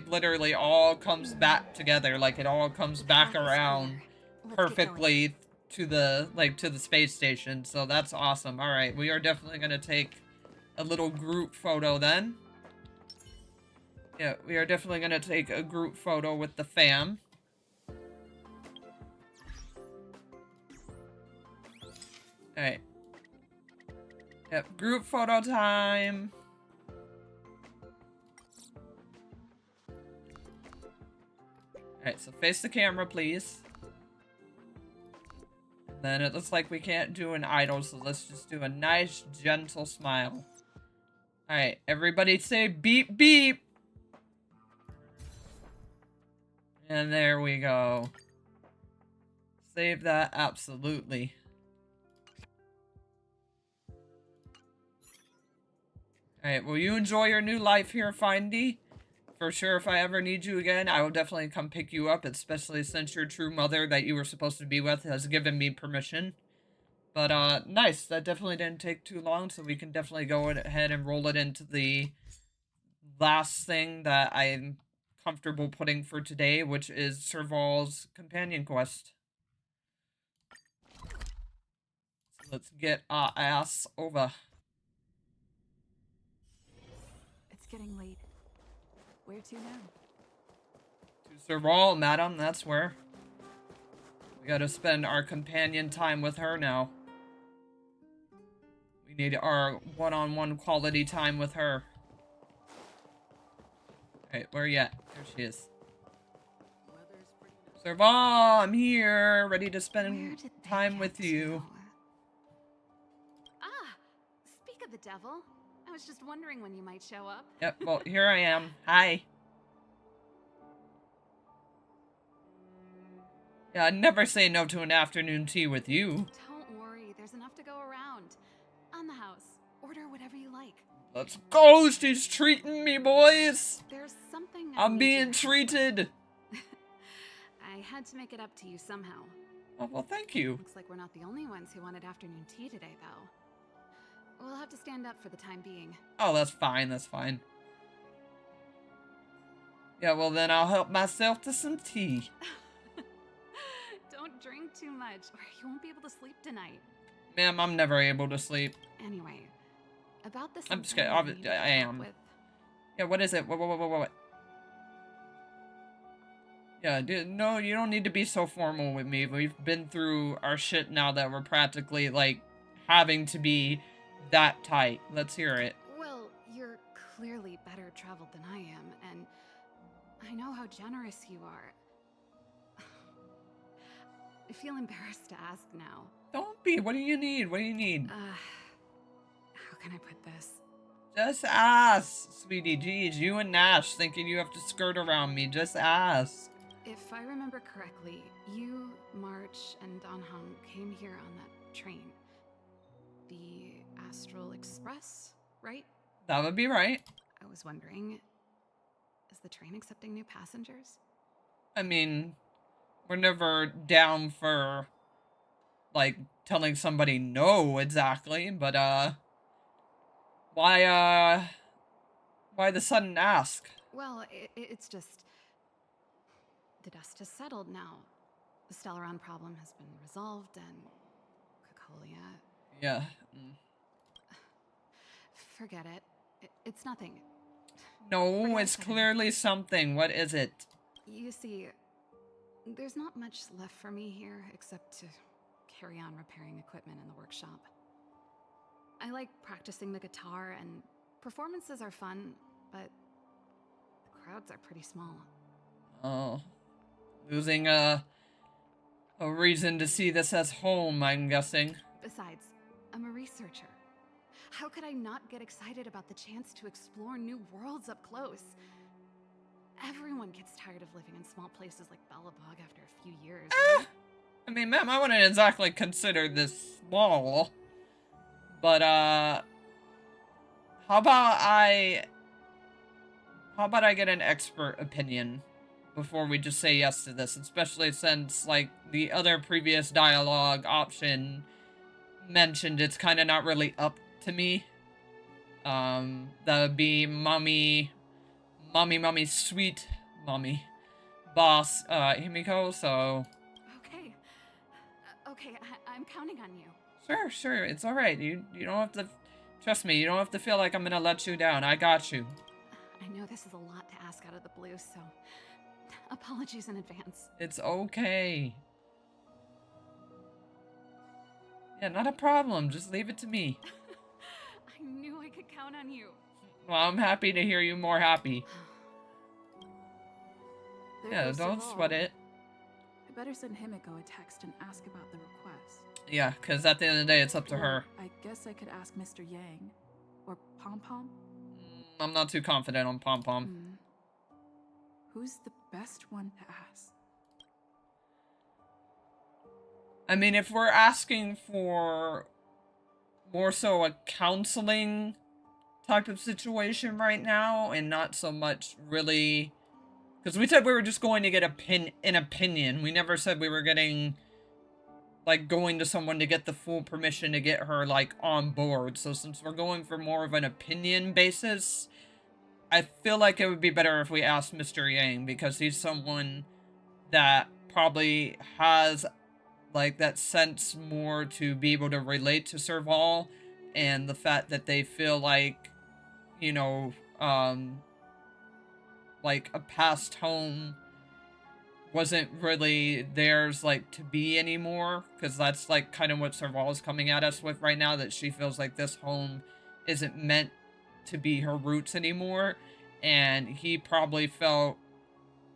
literally all comes back together. Like it all comes back Path is around clear. Let's get going. perfectly to the space station. So that's awesome. All right, we are definitely gonna take a little group photo then. Yeah, we are definitely gonna take a group photo with the fam. All right. Yep, group photo time. Alright, so face the camera, please. And then it looks like we can't do an idle, so let's just do a nice, gentle smile. Alright, everybody say beep beep! And there we go. Save that, absolutely. Alright, will you enjoy your new life here, Findy? For sure, if I ever need you again, I will definitely come pick you up, especially since your true mother that you were supposed to be with has given me permission. But, nice. That definitely didn't take too long, so we can definitely go ahead and roll it into the last thing that I'm comfortable putting for today, which is Serval's companion quest. So let's get our ass over. It's getting late. Where to now? To Serval, madam, that's where. We gotta spend our companion time with her now. We need our one-on-one quality time with her. Alright, where you at? There she is. Serval, I'm here, ready to spend time with you. Ah, speak of the devil. I was just wondering when you might show up. Yep, well, here I am. Hi. Yeah, I'd never say no to an afternoon tea with you. Don't worry, there's enough to go around. On the house. Order whatever you like. Let's go! She's treating me, boys! There's something I'm being treated! I had to make it up to you somehow. Oh, well, thank you. Looks like we're not the only ones who wanted afternoon tea today, though. We'll have to stand up for the time being. Oh, that's fine, that's fine. Yeah, well then I'll help myself to some tea. Don't drink too much, or you won't be able to sleep tonight. Ma'am, I'm never able to sleep. Anyway, about this. I'm just kidding. I am. Yeah, what is it? What? Yeah, dude, no, you don't need to be so formal with me. We've been through our shit now that we're practically, like, having to be that tight. Let's hear it. Well, you're clearly better traveled than I am, and I know how generous you are. I feel embarrassed to ask now. Don't be. What do you need? What do you need? How can I put this? Just ask, sweetie. Geez, you and Nash thinking you have to skirt around me. Just ask. If I remember correctly, you, March, and Don Hung came here on that train. The Astral Express, right? That would be right. I was wondering, is the train accepting new passengers? I mean, we're never down for, like, telling somebody no exactly, but, why the sudden ask? Well, it's just... The dust has settled now. The Stellaron problem has been resolved, and Cacolia... Yeah. Forget it. It's nothing. No, it's clearly something. What is it? You see, there's not much left for me here except to carry on repairing equipment in the workshop. I like practicing the guitar, and performances are fun, but the crowds are pretty small. Oh. Losing a reason to see this as home, I'm guessing. Besides, I'm a researcher. How could I not get excited about the chance to explore new worlds up close? Everyone gets tired of living in small places like Belobog after a few years. Right? I mean, ma'am, I wouldn't exactly consider this small. But, how about I get an expert opinion before we just say yes to this, especially since, like, the other previous dialogue option mentioned it's kind of not really up to me. That would be mommy, sweet mommy, boss, Himiko, so... Okay. Okay, I'm counting on you. Sure, it's alright. You don't have to... Trust me, you don't have to feel like I'm gonna let you down. I got you. I know this is a lot to ask out of the blue, so apologies in advance. It's okay. Yeah, not a problem. Just leave it to me. I knew I could count on you. Well, I'm happy to hear you more happy. There Yeah, goes don't Serval. sweat it. I better send Himiko a text and ask about the request. Yeah, because at the end of the day, it's up to her. I guess I could ask Mr. Yang. Or Pom Pom? I'm not too confident on Pom Pom. Who's the best one to ask? I mean, if we're asking for more so a counseling type of situation right now, and not so much really... Because we said we were just going to get an opinion. We never said we were getting... like, going to someone to get the full permission to get her, like, on board. So since we're going for more of an opinion basis, I feel like it would be better if we asked Mr. Yang, because he's someone that probably has, like, that sense more to be able to relate to Serval, and the fact that they feel like, you know, like, a past home wasn't really theirs, like, to be anymore, because that's, like, kind of what Serval is coming at us with right now, that she feels like this home isn't meant to be her roots anymore, and he probably felt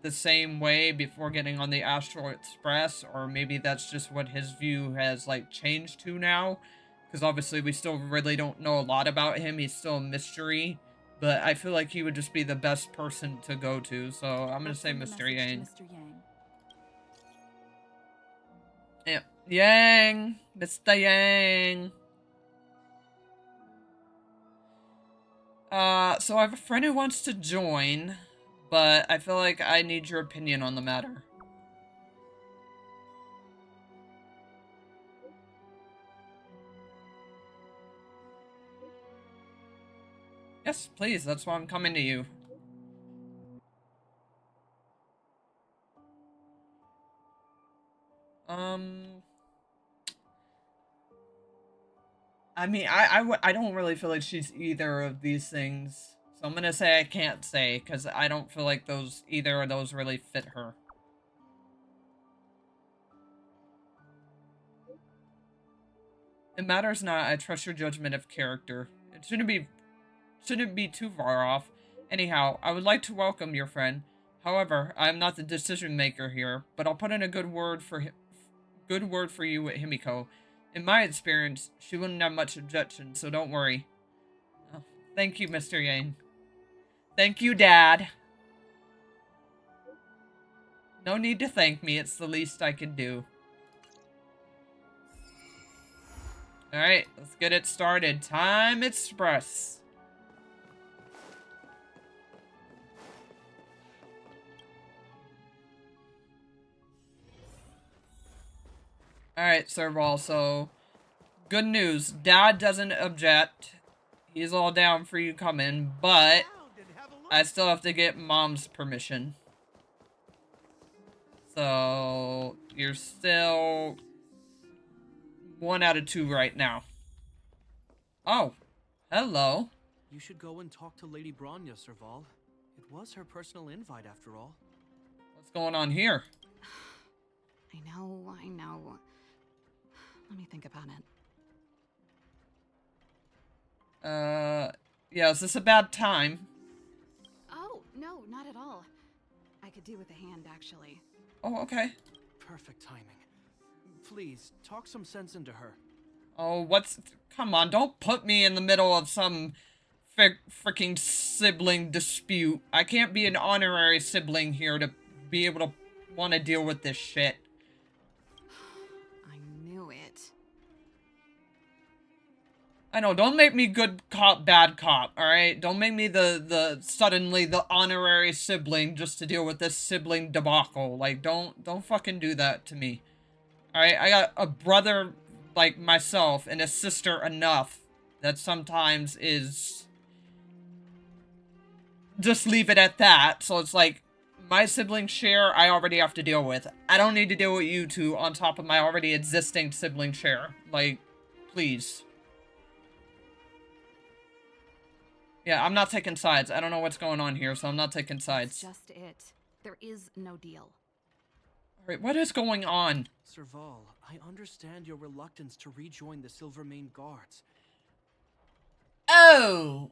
the same way before getting on the Astral Express, or maybe that's just what his view has, like, changed to now, because obviously we still really don't know a lot about him. He's still a mystery, but I feel like he would just be the best person to go to, so I'm gonna say Mr. Yang. Mr. Yang. Yeah. Yang! Mr. Yang! So I have a friend who wants to join, but I feel like I need your opinion on the matter. Yes, please, that's why I'm coming to you. I mean, I don't really feel like she's either of these things. So I'm gonna say I can't say, because I don't feel like either of those really fit her. It matters not. I trust your judgment of character. It shouldn't be too far off. Anyhow, I would like to welcome your friend. However, I am not the decision maker here, but I'll put in a good word for you with Himiko. In my experience, she wouldn't have much objection, so don't worry. Oh, thank you, Mr. Yang. Thank you, Dad. No need to thank me, it's the least I can do. Alright, let's get it started. Time Express. Alright, Serval, so good news. Dad doesn't object. He's all down for you coming, but I still have to get Mom's permission. So you're still 1 out of 2 right now. Oh, hello. You should go and talk to Lady Bronya, Serval. It was her personal invite, after all. What's going on here? I know. Let me think about it. Yeah, is this a bad time? Oh, no, not at all. I could do with a hand, actually. Oh, okay. Perfect timing. Please, talk some sense into her. Oh, come on, don't put me in the middle of some freaking sibling dispute. I can't be an honorary sibling here to be able to want to deal with this shit. I knew it. I know, don't make me good cop, bad cop, alright? Don't make me suddenly the honorary sibling just to deal with this sibling debacle. Like, don't fucking do that to me. Alright, I got a brother like myself and a sister enough that sometimes is just leave it at that. So it's like, my sibling share, I already have to deal with. I don't need to deal with you two on top of my already existing sibling share. Like, please. Yeah, I'm not taking sides. I don't know what's going on here, so I'm not taking sides. That's just it. There is no deal. Alright, what is going on? Serval, I understand your reluctance to rejoin the Silvermane Guards. Oh!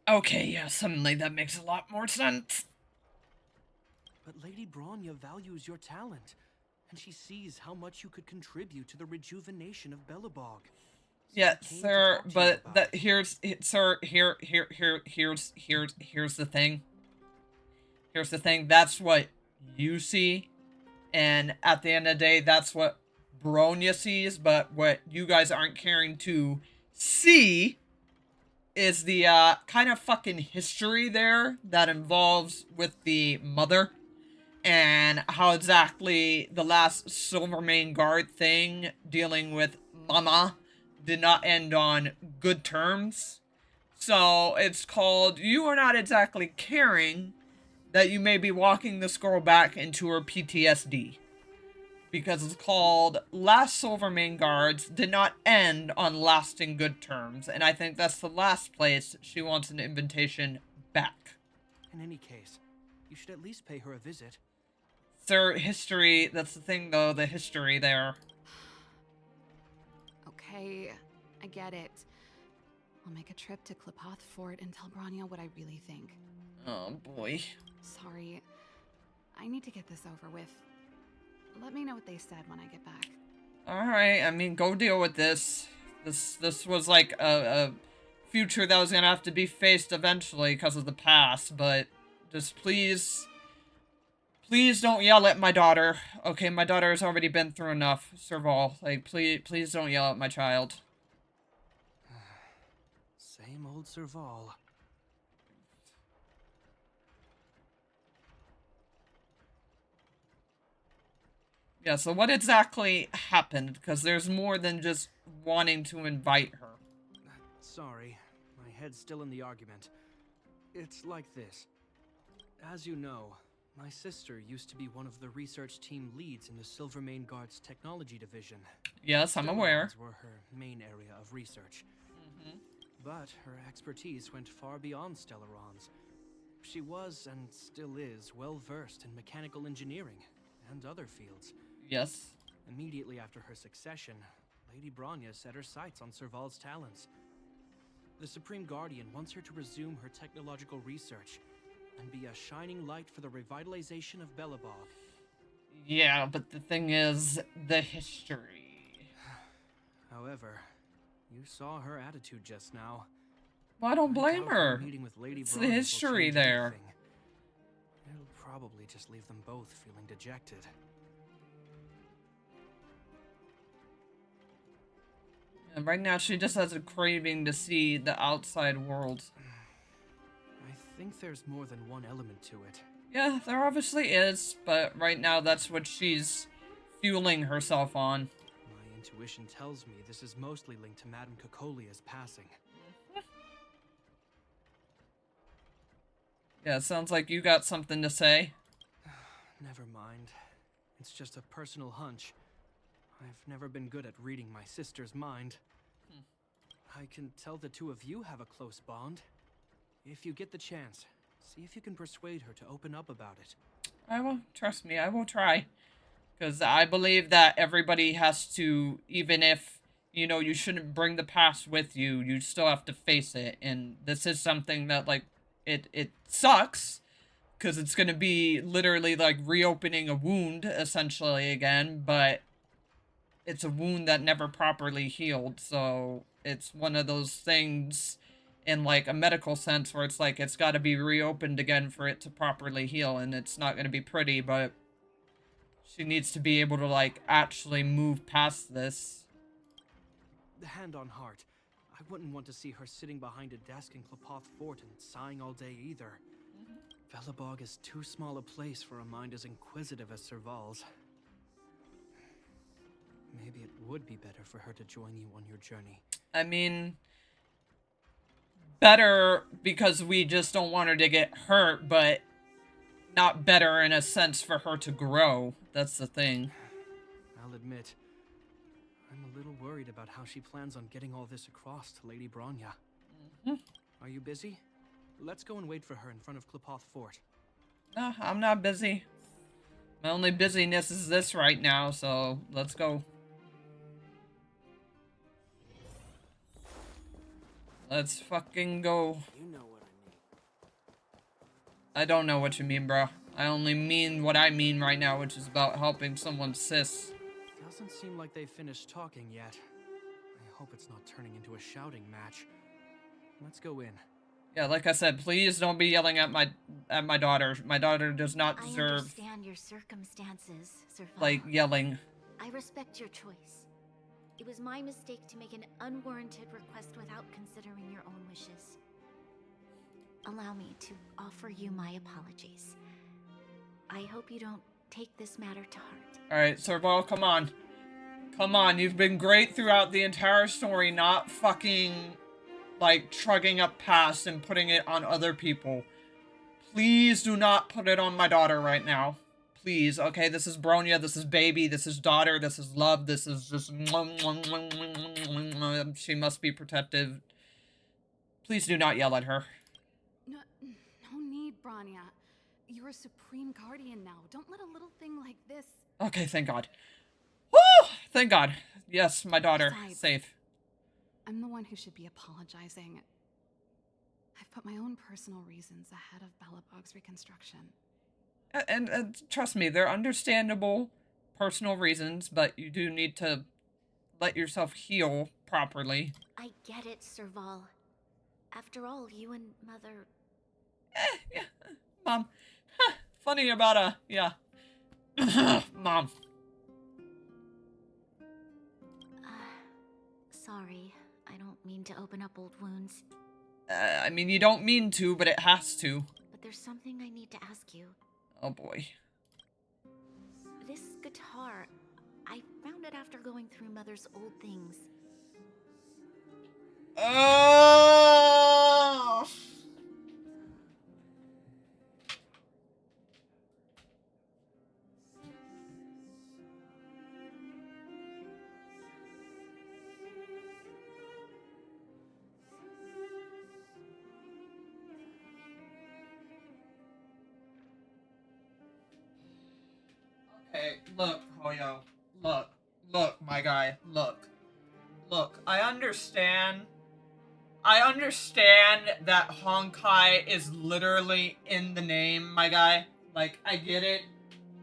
Okay, yeah, suddenly that makes a lot more sense. But Lady Bronya values your talent, and she sees how much you could contribute to the rejuvenation of Belobog. So Yeah, I came to sir, talk to you but about that it. here's the thing. Here's the thing. That's what you see, and at the end of the day, that's what Bronya sees. But what you guys aren't caring to see is the kind of fucking history there that involves with the mother, and how exactly the last Silvermane Guard thing dealing with Mama did not end on good terms. So it's called, you are not exactly caring that you may be walking this girl back into her PTSD. Because it's called, Last Silvermane Guards did not end on lasting good terms. And I think that's the last place she wants an invitation back. In any case, you should at least pay her a visit. Sir, history, that's the thing though, the history there. Okay, I get it. I'll make a trip to Klipoth Fort and tell Bronya what I really think. Oh boy. Sorry. I need to get this over with. Let me know what they said when I get back. Alright, I mean, go deal with this. This was like a future that was gonna have to be faced eventually because of the past, but just please don't yell at my daughter. Okay, my daughter has already been through enough, Serval. Like, please don't yell at my child. Same old Serval. Yeah, so what exactly happened? Because there's more than just wanting to invite her. Sorry, my head's still in the argument. It's like this. As you know, my sister used to be one of the research team leads in the Silvermane Guards Technology Division. Yes, I'm aware. Stellarons were her main area of research. But her expertise went far beyond Stellarons. She was, and still is, well versed in mechanical engineering and other fields. Yes. Immediately after her succession, Lady Bronya set her sights on Serval's talents. The Supreme Guardian wants her to resume her technological research and be a shining light for the revitalization of Belobog. Yeah, but the thing is, the history. However, you saw her attitude just now. Well, I don't blame doubt her. Meeting with Lady It's Bronya the will history change there. anything. It'll probably just leave them both feeling dejected. And right now, she just has a craving to see the outside world. I think there's more than one element to it. Yeah, there obviously is, but right now that's what she's fueling herself on. My intuition tells me this is mostly linked to Madame Cocolia's passing. Yeah, it sounds like you got something to say. Never mind. It's just a personal hunch. I've never been good at reading my sister's mind. I can tell the two of you have a close bond. If you get the chance, see if you can persuade her to open up about it. I will, trust me, I will try. Because I believe that everybody has to, even if, you know, you shouldn't bring the past with you, you still have to face it. And this is something that, like, it sucks. Because it's going to be literally, like, reopening a wound, essentially, again. But it's a wound that never properly healed. So it's one of those things in, like, a medical sense where it's like, it's got to be reopened again for it to properly heal. And it's not going to be pretty, but she needs to be able to, like, actually move past this. Hand on heart, I wouldn't want to see her sitting behind a desk in Klipoth Fort and sighing all day either. Belobog is too small a place for a mind as inquisitive as Serval's. Maybe it would be better for her to join you on your journey. I mean, better because we just don't want her to get hurt, but not better in a sense for her to grow. That's the thing. I'll admit, I'm a little worried about how she plans on getting all this across to Lady Bronya. Are you busy? Let's go and wait for her in front of Klipoth Fort. No, I'm not busy. My only busyness is this right now, so let's go. Let's fucking go. You know what I mean. I don't know what you mean, bro. I only mean what I mean right now, which is about helping someone's sis. Doesn't seem like they've finished talking yet. I hope it's not turning into a shouting match. Let's go in. Yeah, like I said, please don't be yelling at my daughter. My daughter does not I deserve, understand your circumstances, Serval. like, yelling. I respect your choice. It was my mistake to make an unwarranted request without considering your own wishes. Allow me to offer you my apologies. I hope you don't take this matter to heart. Alright, Serval, come on. Come on, you've been great throughout the entire story, not fucking, like, trugging up past and putting it on other people. Please do not put it on my daughter right now. Please, okay? This is Bronya, this is baby, this is daughter, this is love, this is just... She must be protective. Please do not yell at her. No need, Bronya. You're a supreme guardian now. Don't let a little thing like this... Okay, thank God. Woo! Thank God. Yes, my daughter. Besides, Safe. I'm the one who should be apologizing. I've put my own personal reasons ahead of Belobog's reconstruction. And trust me, they're understandable personal reasons, but you do need to let yourself heal properly. I get it, Serval. After all, you and Mother... Yeah. Mom. Funny about yeah. Mom. Sorry. I don't mean to open up old wounds. I mean, you don't mean to, but it has to. But there's something I need to ask you. Oh boy. This guitar, I found it after going through Mother's old things. Oh! Okay, look, Hoyo. Look, my guy. Look, I understand that Honkai is literally in the name, my guy. Like, I get it.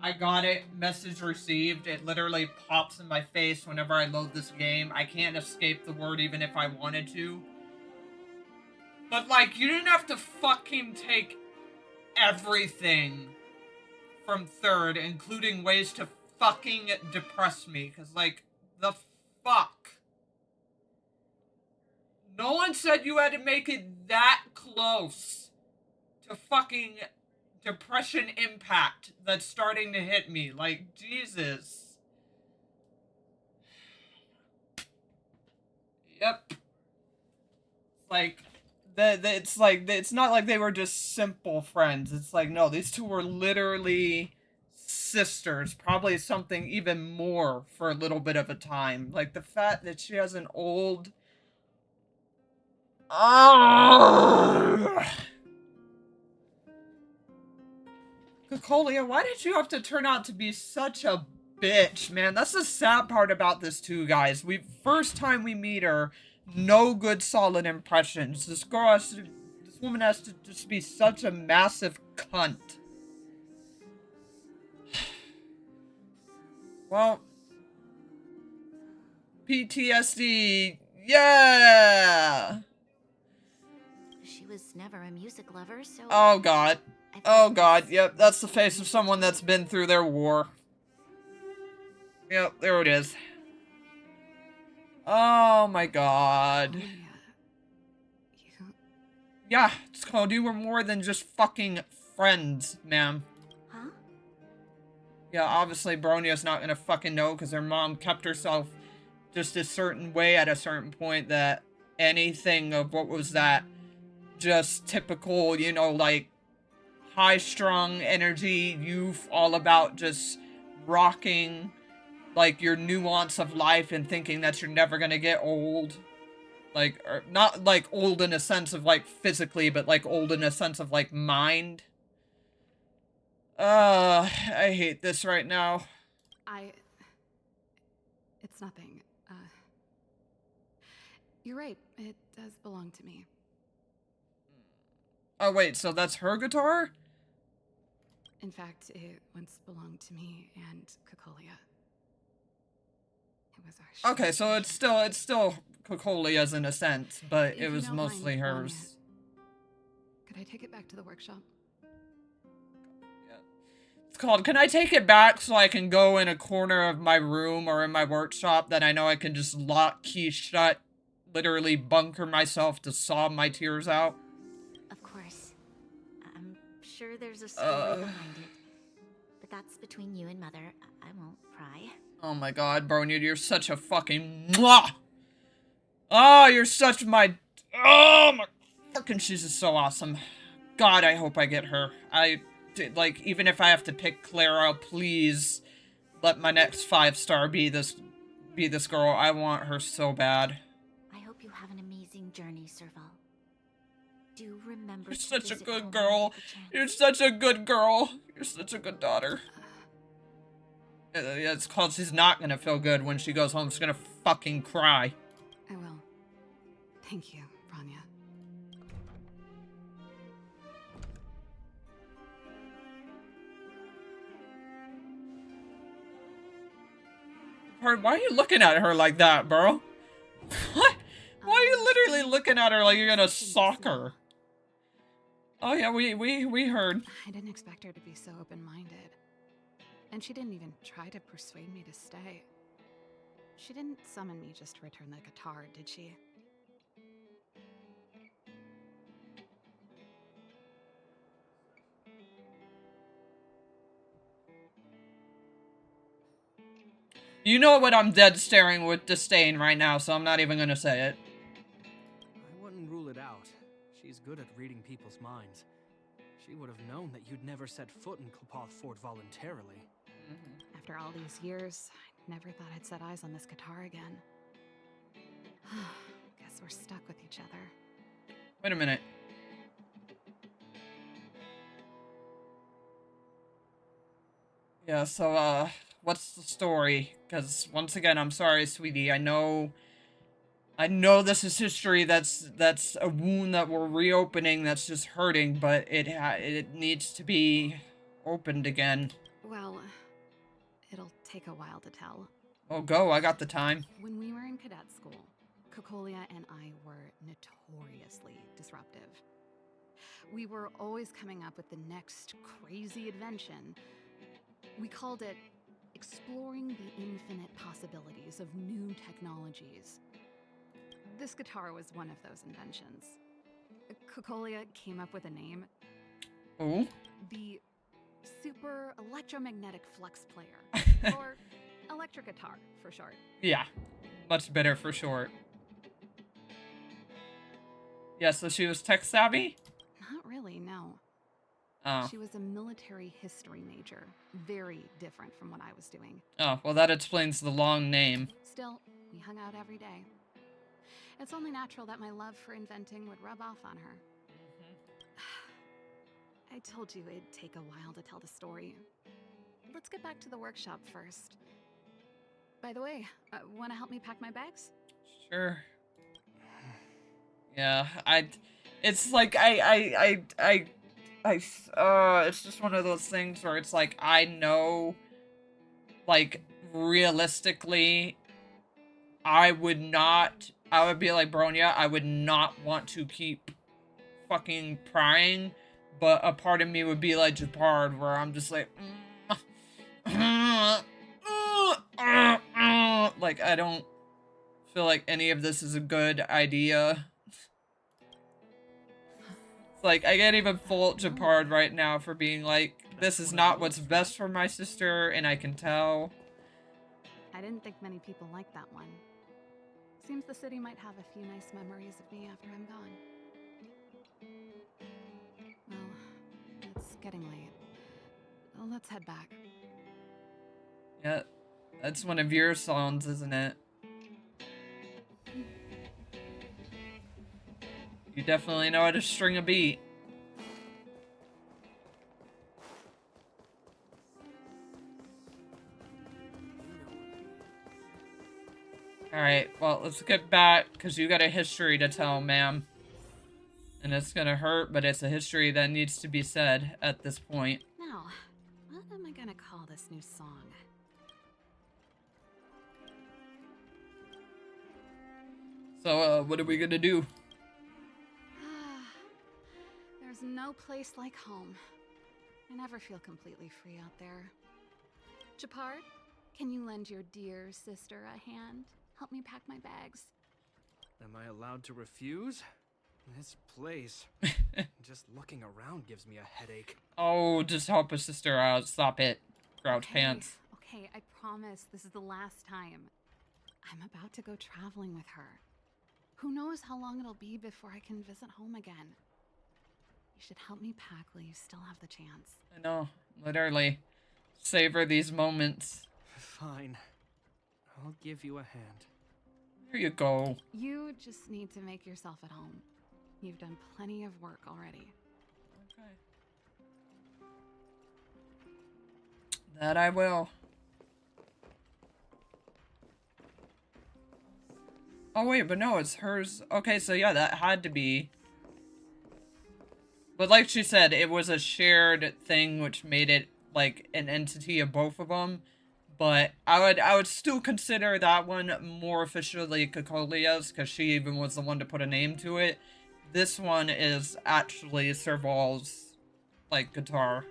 I got it. Message received. It literally pops in my face whenever I load this game. I can't escape the word even if I wanted to. But, like, you didn't have to fucking take everything from third, including ways to fucking depress me. Because, like, the fuck? No one said you had to make it that close to fucking depression impact that's starting to hit me. Like, Jesus. Yep. Like, it's not like they were just simple friends. It's like, no, these two were literally sisters. Probably something even more for a little bit of a time. Like, the fact that she has an old... Cocolia, why did you have to turn out to be such a bitch, man? That's the sad part about this too, guys. First time we meet her, no good solid impressions. This woman has to just be such a massive cunt. Well, PTSD, yeah! She was never a music lover, so... Oh god. Oh god, yep, that's the face of someone that's been through their war. Yep, there it is. Oh my god. Yeah, it's called you were more than just fucking friends, ma'am. Huh? Yeah, obviously Bronya's not gonna fucking know because her mom kept herself just a certain way at a certain point that anything of what was that just typical, you know, like high-strung energy youth, all about just rocking like your nuance of life and thinking that you're never gonna get old. Like, or not like old in a sense of like physically, but like old in a sense of like mind. I hate this right now. It's nothing. You're right. It does belong to me. Oh wait, so that's her guitar? In fact, it once belonged to me and Cocolia. It was our Okay, so it's still Cocolia's in a sense, but If it you was don't mostly mind, hers. Anya, could I take it back to the workshop? Yeah. It's called, can I take it back so I can go in a corner of my room or in my workshop that I know I can just lock key shut, literally bunker myself to sob my tears out? Of course. I'm sure there's a story behind it. But that's between you and Mother. I won't pry. Oh my god, Bronya, you're such a fucking mwah! Oh, you're such my... Oh my fucking... She's just so awesome. God, I hope I get her. Like, even if I have to pick Clara, please let my next 5-star be this girl. I want her so bad. I hope you have an amazing journey, Serval. Do remember You're to such a visit good home girl. when you get the chance. You're such a good girl. You're such a good daughter. Yeah, it's called she's not gonna feel good when she goes home. She's gonna fucking cry. I will. Thank you, Bronya. Why are you looking at her like that, bro? What? Why are you literally looking at her like you're gonna sock her? Oh yeah, we heard. I didn't expect her to be so open-minded. And she didn't even try to persuade me to stay. She didn't summon me just to return the guitar, did she? You know what I'm dead staring with disdain right now, so I'm not even gonna say it. I wouldn't rule it out. She's good at reading people's minds. She would have known that you'd never set foot in Klopoth Fort voluntarily. After all these years, I never thought I'd set eyes on this guitar again. Guess we're stuck with each other. Wait a minute. Yeah, so, what's the story? Because, once again, I'm sorry, sweetie. I know this is history that's a wound that we're reopening that's just hurting, but it needs to be opened again. Well, it'll take a while to tell. Oh, go. I got the time. When we were in cadet school, Cocolia and I were notoriously disruptive. We were always coming up with the next crazy invention. We called it exploring the infinite possibilities of new technologies. This guitar was one of those inventions. Cocolia came up with a name. Oh? The Super Electromagnetic Flux Player, or electric guitar for short. Yeah, much better for short. Yeah, so she was tech savvy? Not really, no. Oh. She was a military history major, very different from what I was doing. Oh, well that explains the long name. Still, we hung out every day. It's only natural that my love for inventing would rub off on her. I told you it'd take a while to tell the story. Let's get back to the workshop first. By the way, want to help me pack my bags? Sure. Yeah, it's like, it's just one of those things where it's like, I know, like, realistically, I would be like, Bronya, I would not want to keep fucking prying, but a part of me would be like Japard, where I'm just like, like, I don't feel like any of this is a good idea. It's like, I can't even fault Japard right now for being like, this is not what's best for my sister, and I can tell. I didn't think many people liked that one. Seems the city might have a few nice memories of me after I'm gone. getting late. Let's head back. Yeah, that's one of your songs, isn't it? You definitely know how to string a beat. Alright, well, let's get back, because you got a history to tell, ma'am. And it's gonna hurt, but it's a history that needs to be said at this point. Now, what am I gonna call this new song? So, what are we gonna do? There's no place like home. I never feel completely free out there. Japard, can you lend your dear sister a hand? Help me pack my bags. Am I allowed to refuse? This place. Just looking around gives me a headache. Oh, just help a sister out. Stop it. Grouch pants. Okay, I promise this is the last time. I'm about to go traveling with her. Who knows how long it'll be before I can visit home again. You should help me pack while you still have the chance. I know. Literally. Savor these moments. Fine. I'll give you a hand. There you go. You just need to make yourself at home. You've done plenty of work already. Okay. That I will. Oh wait, but no, it's hers. Okay, so yeah, that had to be. But like she said, it was a shared thing, which made it like an entity of both of them. But I would still consider that one more officially Kokolia's, because she even was the one to put a name to it. This one is actually Serval's, like, guitar.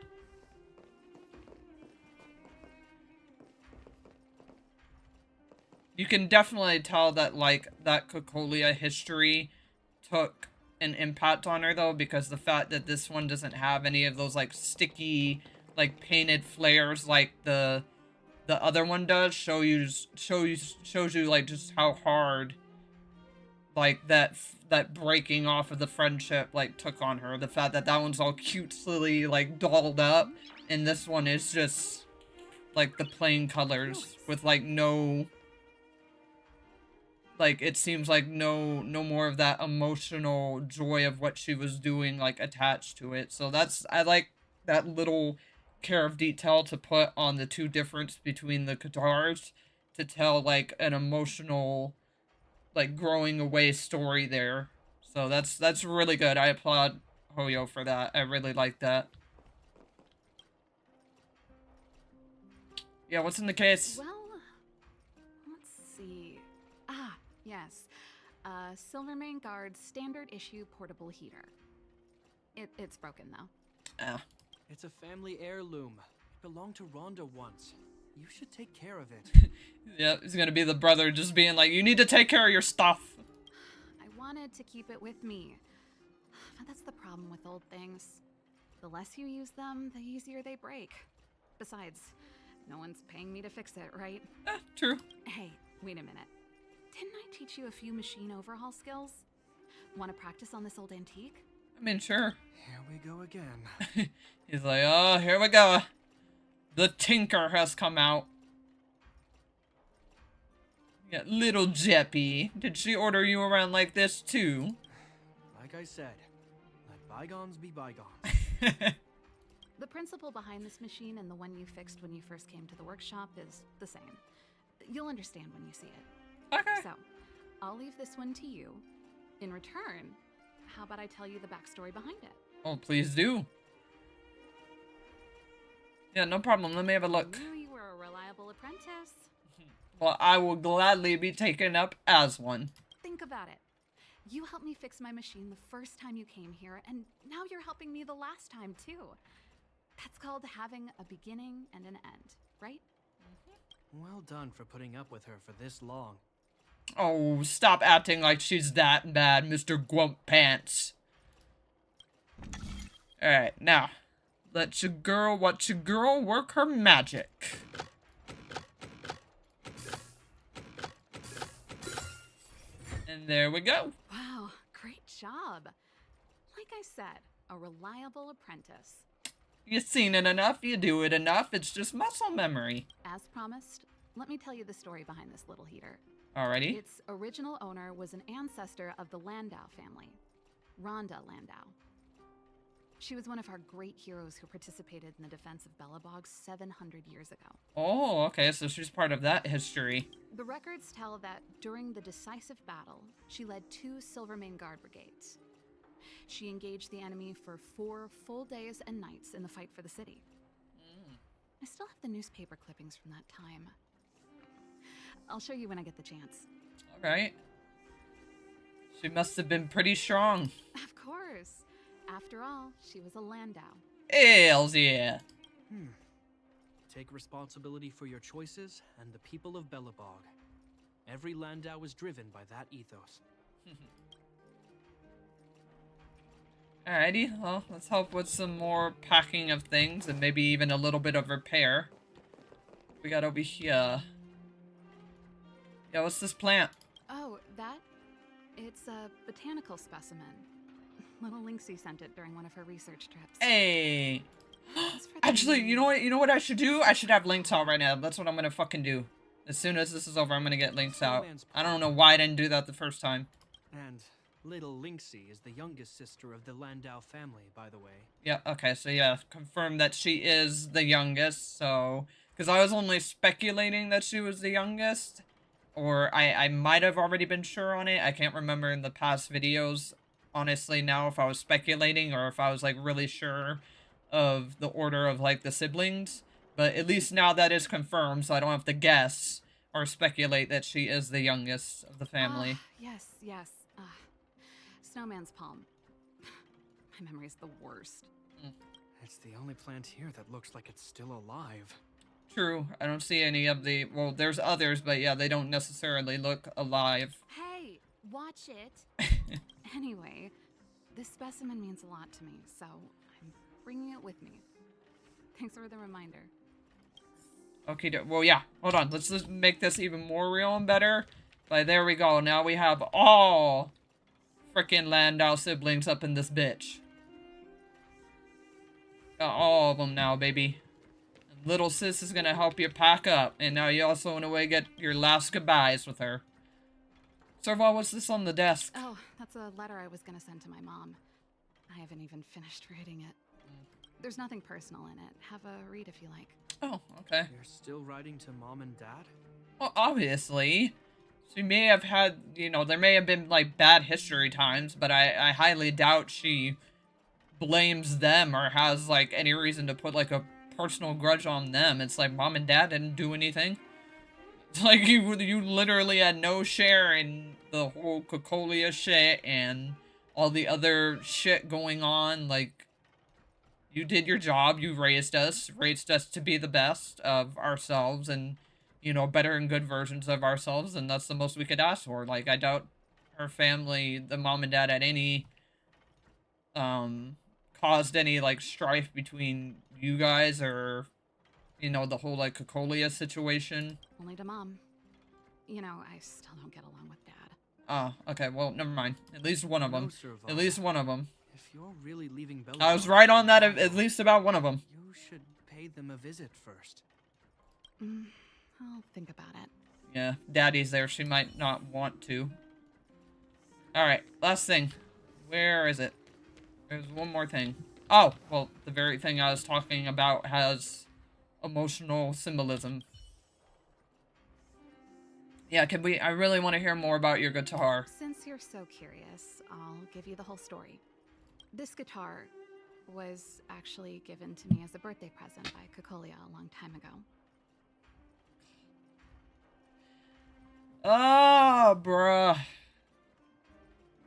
You can definitely tell that, like, that Kokolia history took an impact on her, though, because the fact that this one doesn't have any of those, like, sticky, like, painted flares like the other one does, shows you, like, just how hard, like, that breaking off of the friendship, like, took on her. The fact that that one's all cutesily, like, dolled up, and this one is just, like, the plain colors with, like, no... Like, it seems like no more of that emotional joy of what she was doing, like, attached to it. So that's... I like that little care of detail to put on the two difference between the guitars to tell, like, an emotional... like, growing away story there. So that's really good. I applaud Hoyo for that. I really like that. Yeah, what's in the case? Well, let's see. Ah, yes. Silvermane Guard's standard issue portable heater. It's broken though. Ah. It's a family heirloom. It belonged to Rhonda once. You should take care of it. Yeah, he's gonna be the brother just being like, you need to take care of your stuff. I wanted to keep it with me. But that's the problem with old things. The less you use them, the easier they break. Besides, no one's paying me to fix it, right? True. Hey, wait a minute. Didn't I teach you a few machine overhaul skills? Want to practice on this old antique? I mean, sure. Here we go again. He's like, oh, here we go. The Tinker has come out. Yeah, little Jeppy. Did she order you around like this too? Like I said, let bygones be bygones. The principle behind this machine and the one you fixed when you first came to the workshop is the same. You'll understand when you see it. Okay. So, I'll leave this one to you. In return, how about I tell you the backstory behind it? Oh, please do. Yeah, no problem. Let me have a look. I knew you were a reliable apprentice. Well, I will gladly be taken up as one. Think about it. You helped me fix my machine the first time you came here, and now you're helping me the last time, too. That's called having a beginning and an end, right? Well done for putting up with her for this long. Oh, stop acting like she's that bad, Mr. Gwump Pants. Alright, now, let your girl watch your girl work her magic. And there we go. Wow, great job. Like I said, a reliable apprentice. You've seen it enough, you do it enough, it's just muscle memory. As promised, let me tell you the story behind this little heater. Alrighty. Its original owner was an ancestor of the Landau family, Rhonda Landau. She was one of our great heroes who participated in the defense of Belobog 700 years ago. Oh, okay, so she's part of that history. The records tell that during the decisive battle, she led 2 Silvermane Guard brigades. She engaged the enemy for 4 full days and nights in the fight for the city. I still have the newspaper clippings from that time. I'll show you when I get the chance. Alright. She must have been pretty strong. Of course. After all, she was a Landau. Hells yeah. Take responsibility for your choices and the people of Belobog. Every Landau is driven by that ethos. Alrighty, well, let's help with some more packing of things and maybe even a little bit of repair. We got over here. Yeah, what's this plant? Oh, that? It's a botanical specimen. Little Lynxie sent it during one of her research trips. Hey! As for the Actually, name- you know what I should do? I should have links out right now. That's what I'm gonna fucking do. As soon as this is over, I'm gonna get links out. I don't know why I didn't do that the first time. And little Lynxie is the youngest sister of the Landau family, by the way. Yeah, okay, so yeah, confirm that she is the youngest, so... Because I was only speculating that she was the youngest. Or I might have already been sure on it. I can't remember in the past videos, honestly, now, if I was speculating or if I was, like, really sure of the order of, like, the siblings. But at least now that is confirmed, so I don't have to guess or speculate that she is the youngest of the family. Yes. Snowman's palm. My memory's the worst. It's the only plant here that looks like it's still alive. True, I don't see any of the... Well, there's others, but yeah, they don't necessarily look alive. Hey, watch it. Anyway, this specimen means a lot to me, so I'm bringing it with me. Thanks for the reminder. Okay, well, yeah, hold on. Let's just make this even more real and better. But there we go. Now we have all frickin' Landau siblings up in this bitch. Got all of them now, baby. And little sis is gonna help you pack up. And now you also, in a way, get your last goodbyes with her. Serval, what's this on the desk? Oh, that's a letter I was gonna send to my mom. I haven't even finished reading it. There's nothing personal in it. Have a read if you like. Oh, okay. You're still writing to Mom and Dad? Well, obviously. She may have had, you know, there may have been, like, bad history times, but I highly doubt she blames them or has, like, any reason to put, like, a personal grudge on them. It's like, Mom and Dad didn't do anything. It's like, you literally had no share in the whole Cocolia shit and all the other shit going on. Like, you did your job, you raised us to be the best of ourselves and, you know, better and good versions of ourselves, and that's the most we could ask for. Like, I doubt her family, the mom and dad, had any, caused any, like, strife between you guys or, you know, the whole, like, Cocolia situation. Only to Mom. You know, I still don't get along with Dad. Oh, okay, well, never mind. At least one of them. No, Serval. At least one of them. If you're really leaving Belobog, I was right on that, at least about one of them. you should pay them a visit first. I'll think about it. Yeah, Daddy's there. She might not want to. Alright, last thing. Where is it? There's one more thing. Oh, well, the very thing I was talking about has emotional symbolism. Yeah, I really want to hear more about your guitar. Since you're so curious, I'll give you the whole story. This guitar was actually given to me as a birthday present by Cocolia a long time ago. Oh, bruh.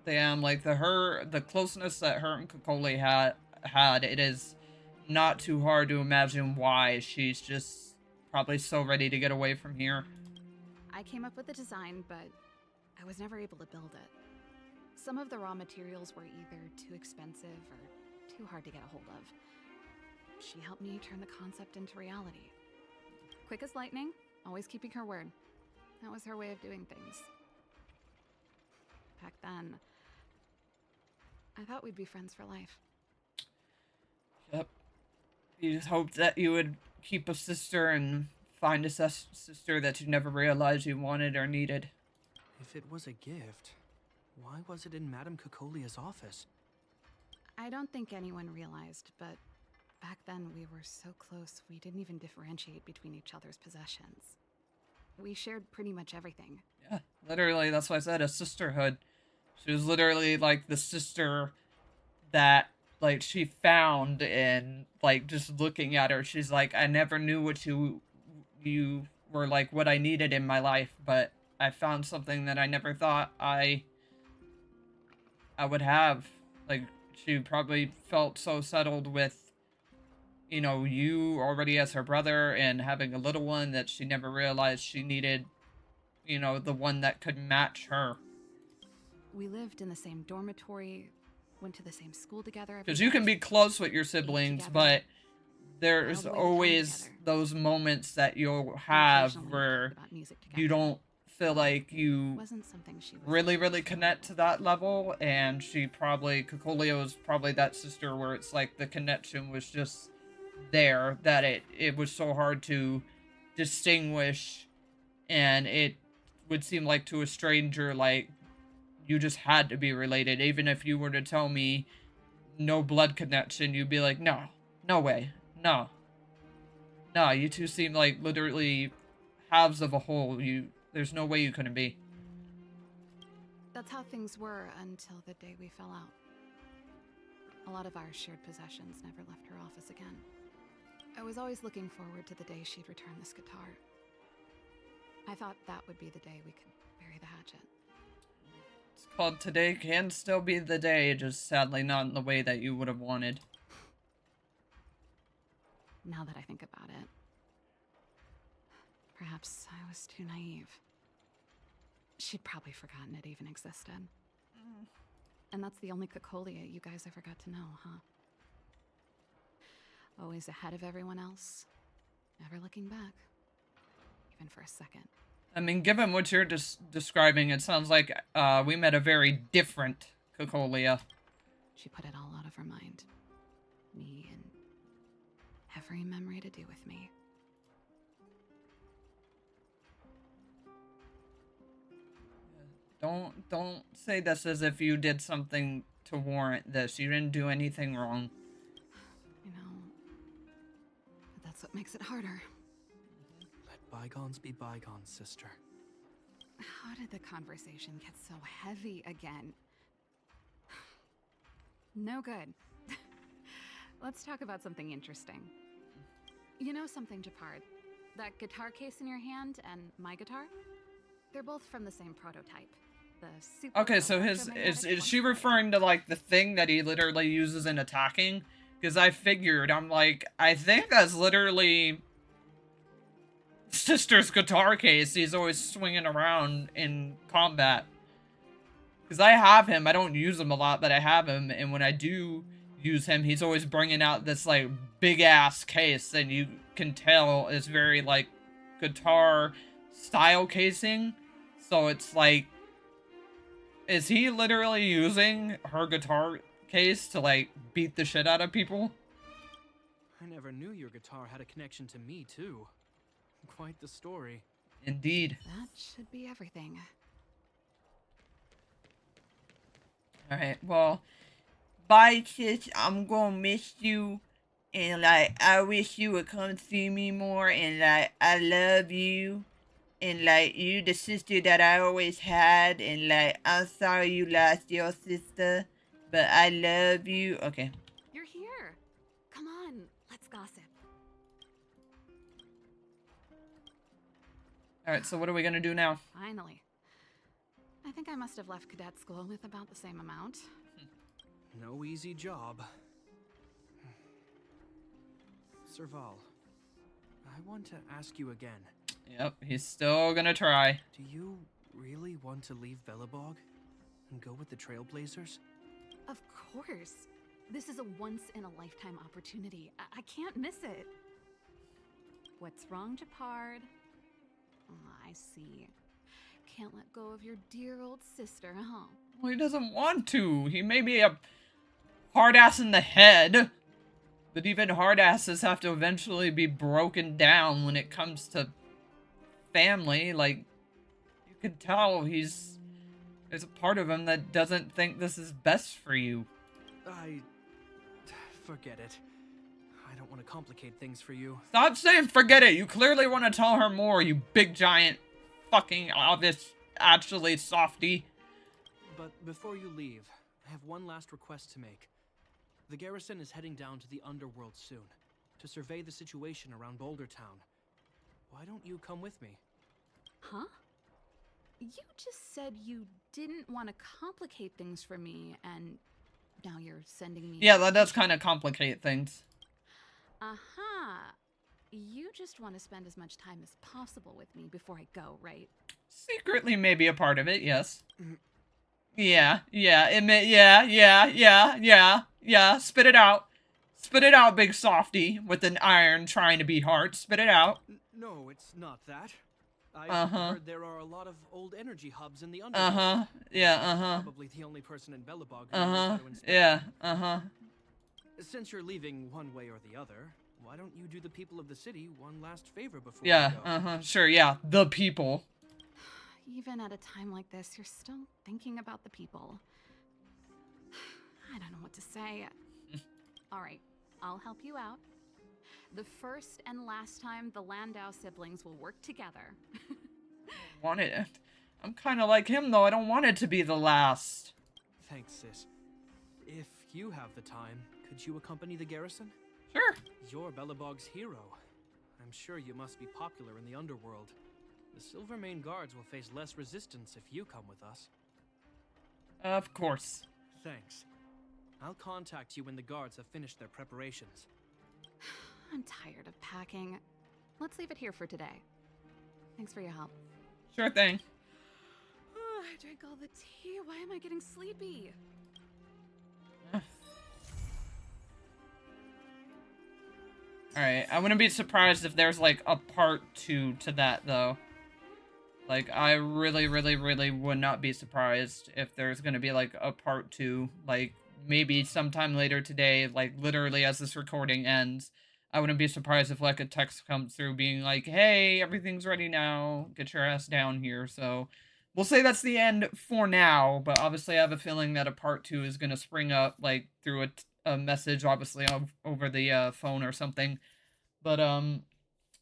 Damn, like the closeness that her and Cocolia had, it is not too hard to imagine why she's just probably so ready to get away from here. I came up with the design, but I was never able to build it. Some of the raw materials were either too expensive or too hard to get a hold of. She helped me turn the concept into reality. Quick as lightning, always keeping her word. That was her way of doing things. Back then, I thought we'd be friends for life. Yep. You just hoped that you would keep a sister and find a sister that you never realized you wanted or needed. If it was a gift, why was it in Madame Cocolia's office? I don't think anyone realized, but back then we were so close we didn't even differentiate between each other's possessions. We shared pretty much everything. Yeah, literally, that's why I said a sisterhood. She was literally like the sister that like she found, and like just looking at her, she's like, I never knew what you were like, what I needed in my life, but I found something that I never thought I would have. Like, she probably felt so settled with, you know, you already as her brother and having a little one that she never realized she needed, you know, the one that could match her. We lived in the same dormitory, went to the same school together. Because you can be close with your siblings, but there's always those moments that you'll have where you don't feel like you really connect to that level, and Cocolia was probably that sister where it's like the connection was just there, that it was so hard to distinguish, and it would seem like to a stranger like you just had to be related. Even if you were to tell me no blood connection, you'd be like, no way, no, you two seem like literally halves of a whole. There's no way you couldn't be. That's how things were until the day we fell out. A lot of our shared possessions never left her office again. I was always looking forward to the day she'd return this guitar. I thought that would be the day we could bury the hatchet. It's called Today Can Still Be the Day, just sadly not in the way that you would have wanted. Now that I think about it, perhaps I was too naive. She'd probably forgotten it even existed. And that's the only Cocolia you guys ever got to know, huh? Always ahead of everyone else, never looking back, even for a second. I mean, given what you're describing, it sounds like we met a very different Cocolia. She put it all out of her mind. Me and every memory to do with me. Don't say this as if you did something to warrant this. You didn't do anything wrong. You know, but that's what makes it harder. Let bygones be bygones, sister. How did the conversation get so heavy again? No good. Let's talk about something interesting. You know something, Japard? That guitar case in your hand and my guitar? They're both from the same prototype. Okay, so is she referring to like the thing that he literally uses in attacking? Because I figured, I'm like, I think that's literally Sister's guitar case he's always swinging around in combat. Because I have him, I don't use him a lot, but I have him, and when I do use him, he's always bringing out this like big ass case, and you can tell it's very like guitar style casing. So it's like, is he literally using her guitar case to like beat the shit out of people? I never knew your guitar had a connection to me too. Quite the story. Indeed. That should be everything. Alright, well, bye sis, I'm gonna miss you, and like, I wish you would come see me more, and like, I love you, and like, you the sister that I always had, and like, I'm sorry you lost your sister, but I love you. Okay. You're here. Come on, let's gossip. Alright, so what are we gonna do now? Finally. I think I must have left cadet school with about the same amount. No easy job. Serval, I want to ask you again. Yep, he's still gonna try. Do you really want to leave Belobog and go with the Trailblazers? Of course. This is a once-in-a-lifetime opportunity. I can't miss it. What's wrong, Japard? I see. Can't let go of your dear old sister, huh? Well, he doesn't want to. He may be a hard ass in the head, But even hard asses have to eventually be broken down when it comes to family. Like, you can tell there's a part of him that doesn't think this is best for you. Forget it. I don't want to complicate things for you. Stop saying forget it. You clearly want to tell her more, you big giant fucking obvious actually softy. But before you leave, I have one last request to make. The garrison is heading down to the underworld soon to survey the situation around Boulder Town. Why don't you come with me? Huh? You just said you didn't want to complicate things for me, and now you're sending me... Yeah, that does kind of complicate things. Uh-huh. You just want to spend as much time as possible with me before I go, right? Secretly maybe a part of it, yes. Mm. Yeah, admit, yeah. Spit it out. Spit it out, big softy, with an iron trying to be hard. Spit it out. No, it's not that. I heard there are a lot of old energy hubs in the underworld. Probably the only person in Belobog who knows how to inspect them. Since you're leaving one way or the other, why don't you do the people of the city one last favor before you go? Sure, yeah. The people. Even at a time like this, you're still thinking about the people. I don't know what to say. All right, I'll help you out. The first and last time the Landau siblings will work together. I'm kind of like him, though. I don't want it to be the last. Thanks, sis. If you have the time, could you accompany the garrison? Sure. You're Belobog's hero. I'm sure you must be popular in the underworld. The Silvermane guards will face less resistance if you come with us. Of course. Thanks. I'll contact you when the guards have finished their preparations. I'm tired of packing. Let's leave it here for today. Thanks for your help. Sure thing. I drank all the tea. Why am I getting sleepy? Alright, I wouldn't be surprised if there's, like, a part 2 to that, though. Like, I really would not be surprised if there's gonna be, like, a part 2. Like, maybe sometime later today, like, literally as this recording ends. I wouldn't be surprised if, like, a text comes through being like, hey, everything's ready now. Get your ass down here. So, we'll say that's the end for now. But obviously, I have a feeling that a part 2 is gonna spring up, like, through a message, obviously, over the phone or something. But,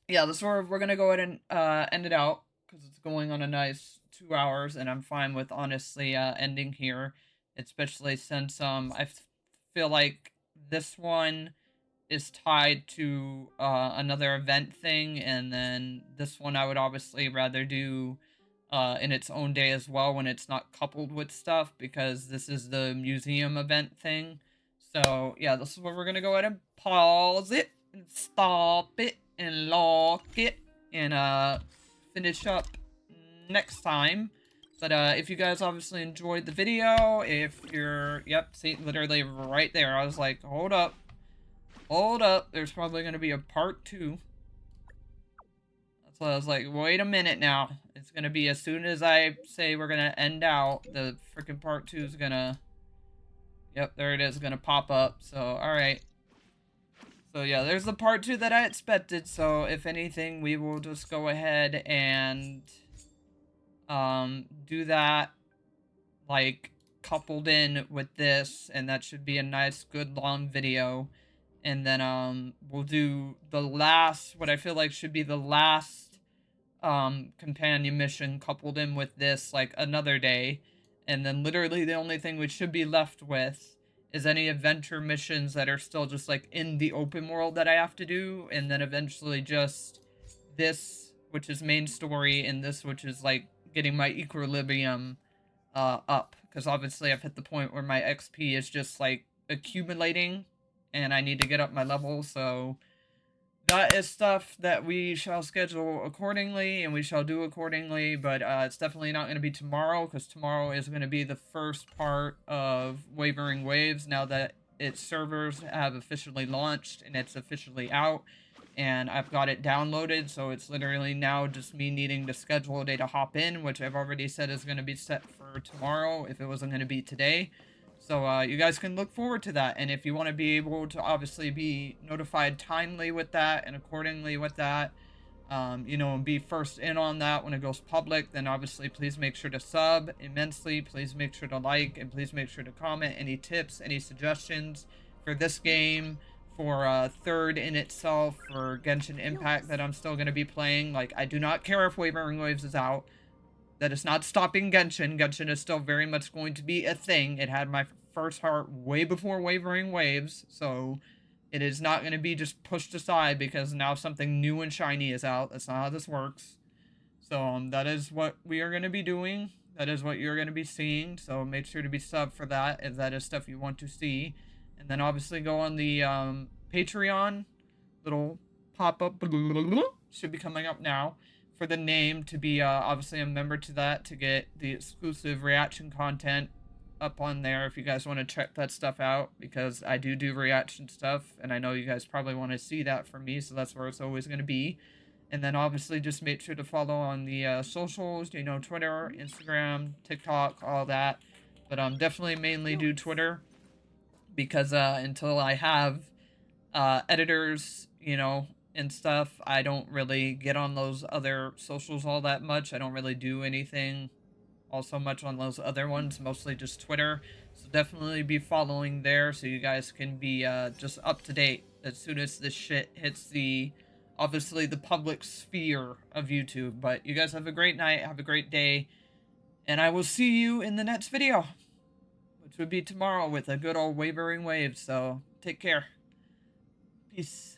yeah, this is where we're gonna go ahead and end it out. Because it's going on a nice 2 hours, and I'm fine with, honestly, ending here. Especially since, I feel like this one is tied to, another event thing, and then this one I would obviously rather do, in its own day as well when it's not coupled with stuff, because this is the museum event thing. So, yeah, this is where we're gonna go ahead and pause it, and stop it, and lock it, and, finish up next time. But if you guys obviously enjoyed the video, if you're, yep, see, literally right there, I was like, hold up, there's probably going to be a part 2. That's why I was like, wait a minute now, it's going to be as soon as I say we're going to end out, the freaking part 2 is going to, yep, there it is, going to pop up. So, alright. So yeah, there's the part 2 that I expected, so if anything, we will just go ahead and do that, like, coupled in with this, and that should be a nice, good, long video. And then, we'll do the last, what I feel like should be the last, companion mission coupled in with this, like, another day. And then literally the only thing we should be left with is any adventure missions that are still just, like, in the open world that I have to do, and then eventually just this, which is main story, and this, which is, like, getting my equilibrium, up. Because obviously I've hit the point where my XP is just, like, accumulating, and I need to get up my level, so that is stuff that we shall schedule accordingly, and we shall do accordingly, but it's definitely not going to be tomorrow, because tomorrow is going to be the first part of Wavering Waves, now that its servers have officially launched, and it's officially out, and I've got it downloaded, so it's literally now just me needing to schedule a day to hop in, which I've already said is going to be set for tomorrow, if it wasn't going to be today. So you guys can look forward to that. And if you want to be able to obviously be notified timely with that and accordingly with that, you know, and be first in on that when it goes public, then obviously please make sure to sub immensely. Please make sure to like, and please make sure to comment any tips, any suggestions for this game, for third in itself, for Genshin Impact that I'm still going to be playing. Like, I do not care if Wavering Waves is out. That is not stopping Genshin. Genshin is still very much going to be a thing. It had my first heart way before Wavering Waves, so it is not going to be just pushed aside because now something new and shiny is out. That's not how this works. So that is what we are going to be doing. That is what you're going to be seeing. So make sure to be sub for that if that is stuff you want to see. And then obviously go on the Patreon. Little pop-up should be coming up now for the name to be obviously a member to that to get the exclusive reaction content up on there if you guys want to check that stuff out, because I do reaction stuff and I know you guys probably want to see that from me, so that's where it's always going to be. And then obviously just make sure to follow on the socials, you know, Twitter, Instagram, TikTok, all that. But definitely mainly do Twitter, because until I have editors, you know, and stuff, I don't really get on those other socials all that much. I don't really do anything also much on those other ones, mostly just Twitter. So definitely be following there so you guys can be just up to date as soon as this shit hits the, obviously, the public sphere of YouTube. But you guys have a great night, have a great day, and I will see you in the next video, which would be tomorrow with a good old Wavering Wave. So take care. Peace.